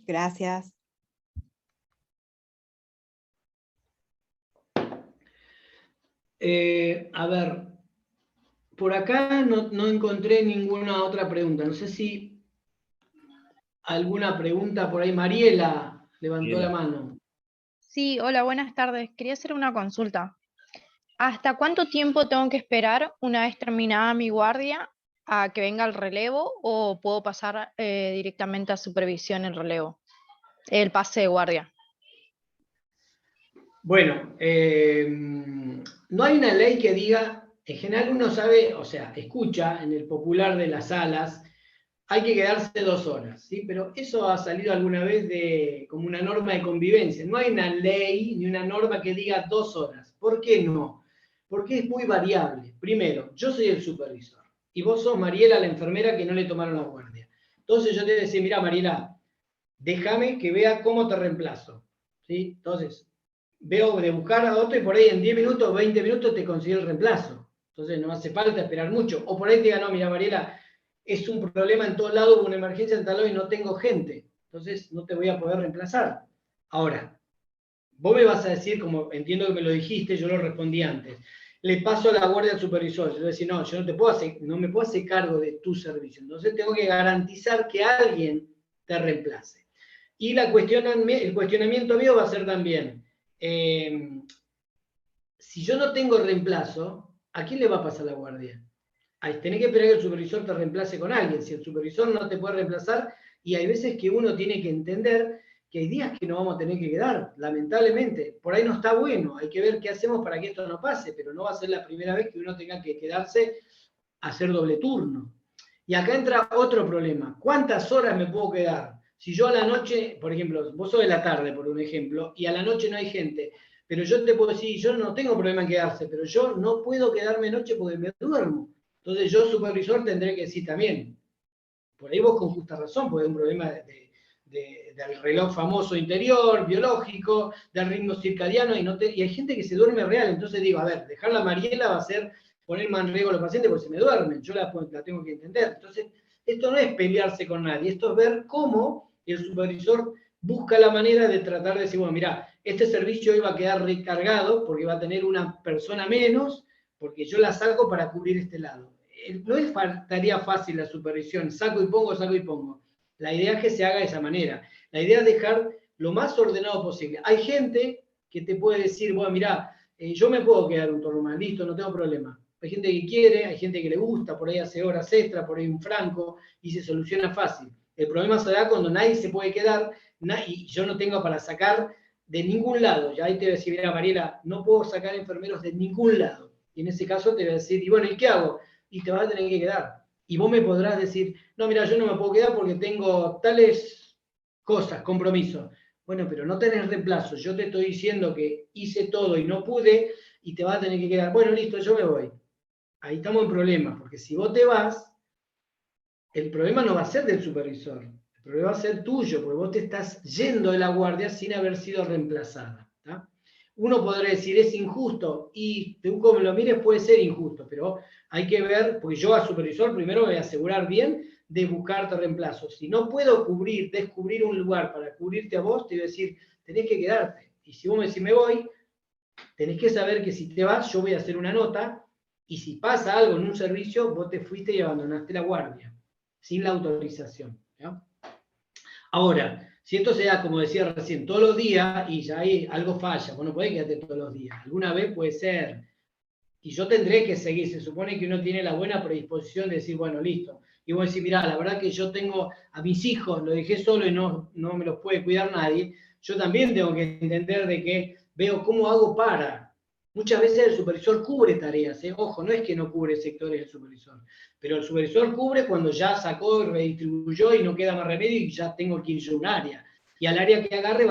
Gracias. A ver, por acá no encontré ninguna otra pregunta. No sé si alguna pregunta por ahí. Mariela levantó la mano. Sí, hola, buenas tardes. Quería hacer una consulta. ¿Hasta cuánto tiempo tengo que esperar una vez terminada mi guardia a que venga el relevo o puedo pasar directamente a supervisión en relevo? El pase de guardia. Bueno, no hay una ley que diga, en general uno sabe, o sea, escucha en el popular de las salas, hay que quedarse 2 horas, ¿sí? Pero eso ha salido alguna vez como una norma de convivencia. No hay una ley ni una norma que diga 2 horas. ¿Por qué no? Porque es muy variable. Primero, yo soy el supervisor y vos sos Mariela, la enfermera que no le tomaron la guardia. Entonces yo te decía, mira Mariela, déjame que vea cómo te reemplazo, ¿sí? Entonces, veo de buscar a otro y por ahí en 10 minutos, 20 minutos te consigue el reemplazo. Entonces no hace falta esperar mucho. O por ahí te diga, no, mira Mariela, es un problema en todos lados, hubo una emergencia en tal lado y no tengo gente. Entonces no te voy a poder reemplazar. Ahora, vos me vas a decir, como entiendo que me lo dijiste, yo lo respondí antes, le paso a la guardia al supervisor. Yo voy a decir, no, yo no me puedo hacer cargo de tu servicio. Entonces tengo que garantizar que alguien te reemplace. Y el cuestionamiento mío va a ser también, si yo no tengo reemplazo, ¿a quién le va a pasar la guardia? Tenés que esperar que el supervisor te reemplace con alguien. Si el supervisor no te puede reemplazar, y hay veces que uno tiene que entender que hay días que no vamos a tener que quedar, lamentablemente. Por ahí no está bueno, hay que ver qué hacemos para que esto no pase, pero no va a ser la primera vez que uno tenga que quedarse a hacer doble turno. Y acá entra otro problema. ¿Cuántas horas me puedo quedar? Si yo a la noche, por ejemplo, vos sos de la tarde, por un ejemplo, y a la noche no hay gente, pero yo te puedo decir, yo no tengo problema en quedarse, pero yo no puedo quedarme noche porque me duermo. Entonces yo, supervisor, tendré que decir también, por ahí vos con justa razón, porque es un problema del reloj famoso interior, biológico, del ritmo circadiano, y hay gente que se duerme real. Entonces digo, a ver, dejar la Mariela va a ser poner más en riesgo a los pacientes porque se me duermen, yo la tengo que entender. Entonces, esto no es pelearse con nadie, esto es ver cómo el supervisor busca la manera de tratar de decir, bueno, mira, este servicio hoy va a quedar recargado porque va a tener una persona menos, porque yo la saco para cubrir este lado. No es tarea fácil la supervisión, saco y pongo, saco y pongo. La idea es que se haga de esa manera. La idea es dejar lo más ordenado posible. Hay gente que te puede decir, bueno, mira, yo me puedo quedar un turno más, listo, no tengo problema. Hay gente que quiere, hay gente que le gusta, por ahí hace horas extra, por ahí un franco, y se soluciona fácil. El problema se da cuando nadie se puede quedar, y yo no tengo para sacar de ningún lado. Ya ahí te voy a decir, mira, Mariela, no puedo sacar enfermeros de ningún lado. Y en ese caso te voy a decir, y bueno, ¿y qué hago? Y te vas a tener que quedar. Y vos me podrás decir, no, mira, yo no me puedo quedar porque tengo tales cosas, compromisos. Bueno, pero no tenés reemplazo. Yo te estoy diciendo que hice todo y no pude y te vas a tener que quedar. Bueno, listo, yo me voy. Ahí estamos en problemas, porque si vos te vas, el problema no va a ser del supervisor. El problema va a ser tuyo, porque vos te estás yendo de la guardia sin haber sido reemplazada. ¿tá? Uno podrá decir, es injusto, y según como lo mires puede ser injusto, pero hay que ver, porque yo a supervisor primero me voy a asegurar bien de buscarte reemplazo. Si no puedo descubrir un lugar para cubrirte a vos, te voy a decir, tenés que quedarte. Y si vos me decís, me voy, tenés que saber que si te vas, yo voy a hacer una nota, y si pasa algo en un servicio, vos te fuiste y abandonaste la guardia, sin la autorización. ¿ya? Ahora, si esto se da, como decía recién, todos los días, y ya ahí algo falla, vos no podés quedarte todos los días. Alguna vez puede ser, y yo tendré que seguir. Se supone que uno tiene la buena predisposición de decir, bueno, listo. Y vos decís, mirá, la verdad que yo tengo a mis hijos, los dejé solo y no me los puede cuidar nadie. Yo también tengo que entender de que veo cómo hago para. Muchas veces el supervisor cubre tareas, ¿eh? Ojo, no es que no cubre sectores el supervisor, pero el supervisor cubre cuando ya sacó, redistribuyó y no queda más remedio y ya tengo que ir yo a un área. Y al área que agarre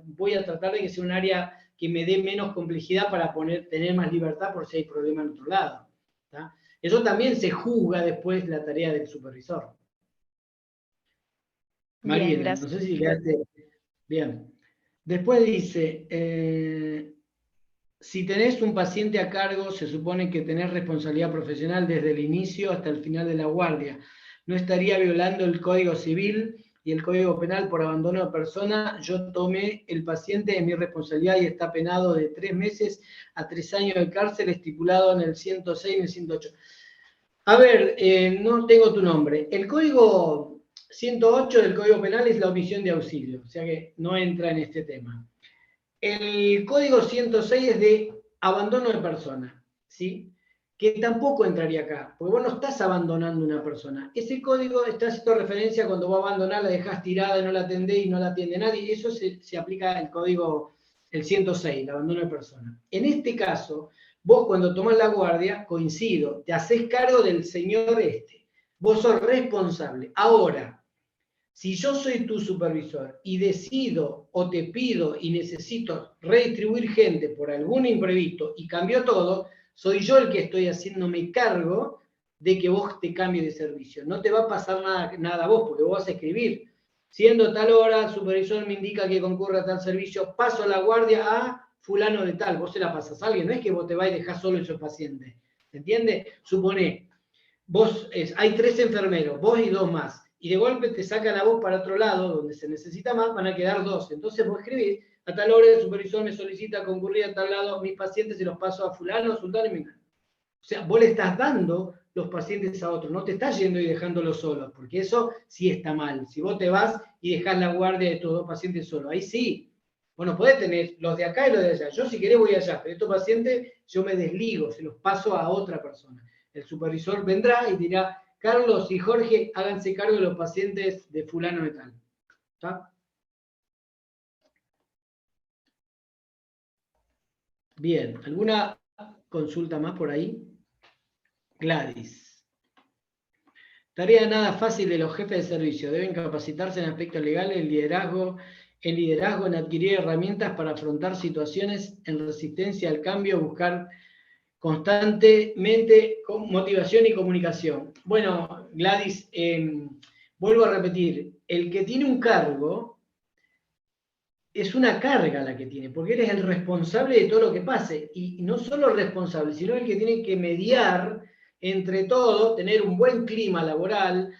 voy a tratar de que sea un área que me dé menos complejidad para tener más libertad por si hay problema en otro lado. ¿tá? Eso también se juzga después la tarea del supervisor. Mariela, no sé si quedaste bien. Después dice, si tenés un paciente a cargo, se supone que tenés responsabilidad profesional desde el inicio hasta el final de la guardia. ¿No estaría violando el Código Civil y el Código Penal por abandono de persona? Yo tomé el paciente en mi responsabilidad y está penado de 3 meses a 3 años de cárcel, estipulado en el 106 y en el 108. A ver, no tengo tu nombre. El Código 108 del Código Penal es la omisión de auxilio, o sea que no entra en este tema. El código 106 es de abandono de persona, ¿sí? Que tampoco entraría acá, porque vos no estás abandonando una persona. Ese código está haciendo referencia cuando vos abandonás, la dejás tirada y no la atendés y no la atiende nadie. Eso se aplica el código, el 106, el abandono de persona. En este caso, vos cuando tomás la guardia, coincido, te hacés cargo del señor este. Vos sos responsable. Ahora, si yo soy tu supervisor y decido o te pido y necesito redistribuir gente por algún imprevisto y cambió todo, soy yo el que estoy haciéndome cargo de que vos te cambies de servicio. No te va a pasar nada a vos, porque vos vas a escribir. Siendo tal hora, el supervisor me indica que concurra a tal servicio, paso la guardia a fulano de tal. Vos se la pasas a alguien, no es que vos te vas y dejás solo esos pacientes. ¿Entiendes? Suponé, hay 3 enfermeros, vos y 2 más. Y de golpe te sacan a vos para otro lado, donde se necesita más, van a quedar 2. Entonces vos escribís, a tal hora el supervisor me solicita concurrir a tal lado, mis pacientes se los paso a fulano, sultano y mengano. O sea, vos le estás dando los pacientes a otros, no te estás yendo y dejándolos solos, porque eso sí está mal. Si vos te vas y dejás la guardia de tus 2 pacientes solos, ahí sí. Bueno, podés tener los de acá y los de allá. Yo si querés voy allá, pero estos pacientes yo me desligo, se los paso a otra persona. El supervisor vendrá y dirá, Carlos y Jorge, háganse cargo de los pacientes de fulano de tal. ¿Está? Bien, ¿alguna consulta más por ahí? Gladys. Tarea nada fácil de los jefes de servicio. Deben capacitarse en aspectos legales, el liderazgo en adquirir herramientas para afrontar situaciones en resistencia al cambio, buscar constantemente con motivación y comunicación. Bueno, Gladys, vuelvo a repetir, el que tiene un cargo es una carga la que tiene, porque eres el responsable de todo lo que pase, y no solo el responsable, sino el que tiene que mediar entre todo, tener un buen clima laboral,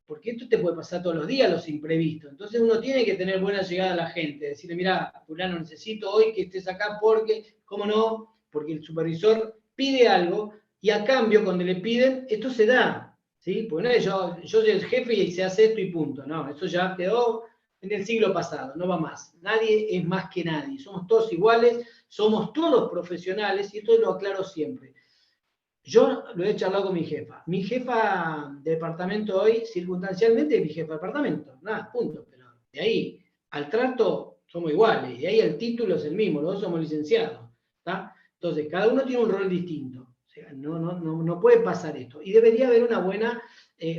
porque esto te puede pasar todos los días, los imprevistos. Entonces uno tiene que tener buena llegada a la gente, decirle, mira, fulano, necesito hoy que estés acá porque, ¿cómo no? Porque el supervisor pide algo y a cambio cuando le piden, esto se da, ¿sí? Porque no es yo soy el jefe y se hace esto y punto, no, eso ya quedó en el siglo pasado, no va más. Nadie es más que nadie, somos todos iguales, somos todos profesionales y esto lo aclaro siempre. Yo lo he charlado con mi jefa. Mi jefa de departamento hoy, circunstancialmente, es mi jefa de departamento. Nada, punto. Pero de ahí al trato somos iguales. Y de ahí el título es el mismo. Los dos somos licenciados. ¿Tá? Entonces, cada uno tiene un rol distinto. O sea, no puede pasar esto. Y debería haber una buena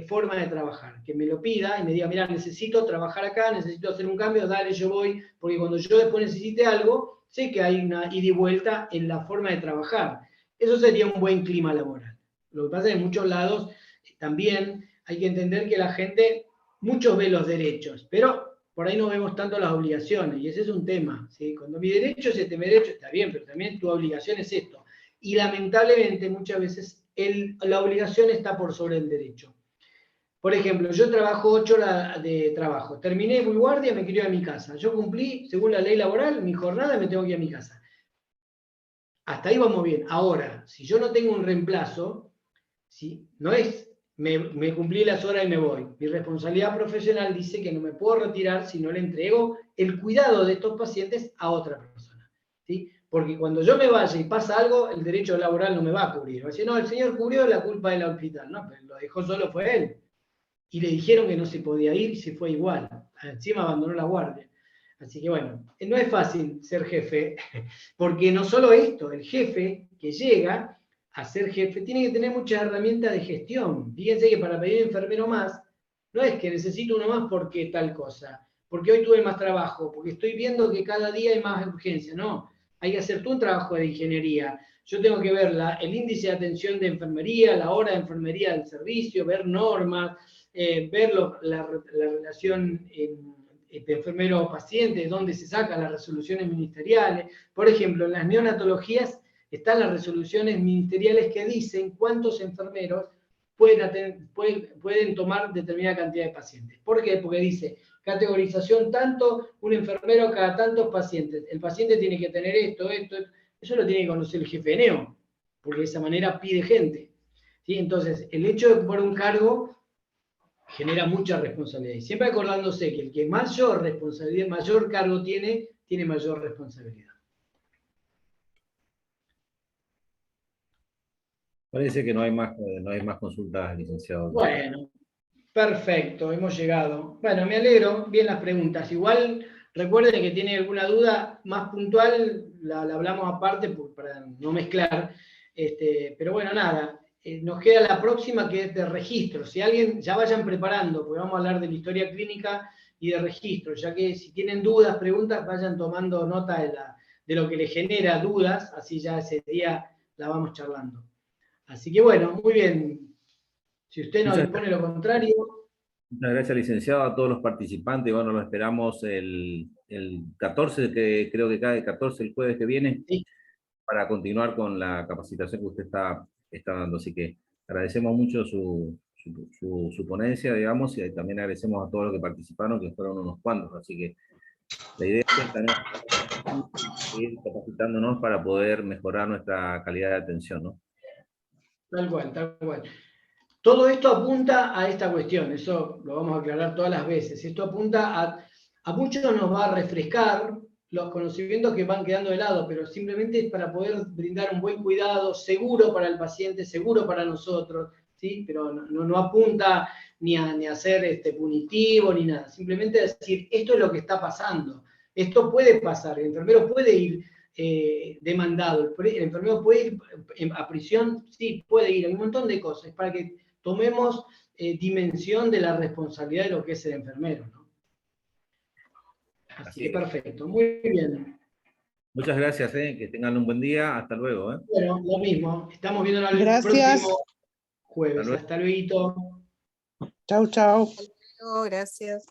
forma de trabajar. Que me lo pida y me diga, mira, necesito trabajar acá, necesito hacer un cambio, dale, yo voy. Porque cuando yo después necesite algo, sé que hay una ida y vuelta en la forma de trabajar. Eso sería un buen clima laboral. Lo que pasa es que en muchos lados también hay que entender que la gente, muchos ven los derechos, pero por ahí no vemos tanto las obligaciones, y ese es un tema, ¿sí? Cuando mi derecho es este, mi derecho está bien, pero también tu obligación es esto. Y lamentablemente muchas veces la obligación está por sobre el derecho. Por ejemplo, yo trabajo 8 horas de trabajo, terminé mi guardia, me quiero ir a mi casa. Yo cumplí, según la ley laboral, mi jornada, me tengo que ir a mi casa. Hasta ahí vamos bien. Ahora, si yo no tengo un reemplazo, ¿sí? No es me cumplí las horas y me voy. Mi responsabilidad profesional dice que no me puedo retirar si no le entrego el cuidado de estos pacientes a otra persona, ¿sí? Porque cuando yo me vaya y pasa algo, el derecho laboral no me va a cubrir. Va a decir, no, el señor cubrió la culpa del hospital. No, pero lo dejó solo fue él. Y le dijeron que no se podía ir y se fue igual. Encima abandonó la guardia. Así que bueno, no es fácil ser jefe, porque no solo esto, el jefe que llega a ser jefe tiene que tener muchas herramientas de gestión. Fíjense que para pedir enfermero más, no es que necesito uno más porque tal cosa, porque hoy tuve más trabajo, porque estoy viendo que cada día hay más urgencia, no. Hay que hacer tú un trabajo de ingeniería. Yo tengo que ver el índice de atención de enfermería, la hora de enfermería del servicio, ver normas, ver la relación de enfermero-paciente, dónde se sacan las resoluciones ministeriales. Por ejemplo, en las neonatologías están las resoluciones ministeriales que dicen cuántos enfermeros pueden tomar determinada cantidad de pacientes. ¿Por qué? Porque dice, categorización tanto, un enfermero cada tantos pacientes. El paciente tiene que tener esto. Eso lo tiene que conocer el jefe de neo, porque de esa manera pide gente. ¿Sí? Entonces, el hecho de ocupar un cargo genera mucha responsabilidad. Y siempre acordándose que el que mayor responsabilidad, mayor cargo tiene mayor responsabilidad. Parece que no hay más consultas, licenciado. Bueno, perfecto, hemos llegado. Bueno, me alegro, bien las preguntas. Igual, recuerden que tiene alguna duda más puntual, la hablamos aparte para no mezclar. Pero bueno, nada, nos queda la próxima que es de registro. Si alguien, ya vayan preparando, porque vamos a hablar de la historia clínica y de registro, ya que si tienen dudas, preguntas, vayan tomando nota de lo que les genera dudas, así ya ese día la vamos charlando. Así que bueno, muy bien. Si usted nos dispone lo contrario. Muchas gracias, licenciado, a todos los participantes. Bueno, lo esperamos el 14, que creo que cae el 14, el jueves que viene, Sí. Para continuar con la capacitación que usted está dando. Así que agradecemos mucho su ponencia, digamos, y también agradecemos a todos los que participaron, que fueron unos cuantos. Así que la idea es también seguir capacitándonos para poder mejorar nuestra calidad de atención, ¿no? Tal cual, tal cual. Todo esto apunta a esta cuestión, eso lo vamos a aclarar todas las veces. Esto apunta a muchos nos va a refrescar los conocimientos que van quedando de lado, pero simplemente es para poder brindar un buen cuidado, seguro para el paciente, seguro para nosotros, ¿sí? Pero no apunta ni a ser punitivo ni nada, simplemente a decir, esto es lo que está pasando, esto puede pasar, el enfermero puede ir demandado, el enfermero puede ir a prisión, sí, puede ir, hay un montón de cosas, para que tomemos dimensión de la responsabilidad de lo que es el enfermero, ¿no? Así que perfecto, muy bien. Muchas gracias, que tengan un buen día. Hasta luego. Bueno, lo mismo. Estamos viendo el Gracias. próximo jueves. Hasta luego. Hasta luego. Chau, chau. Gracias.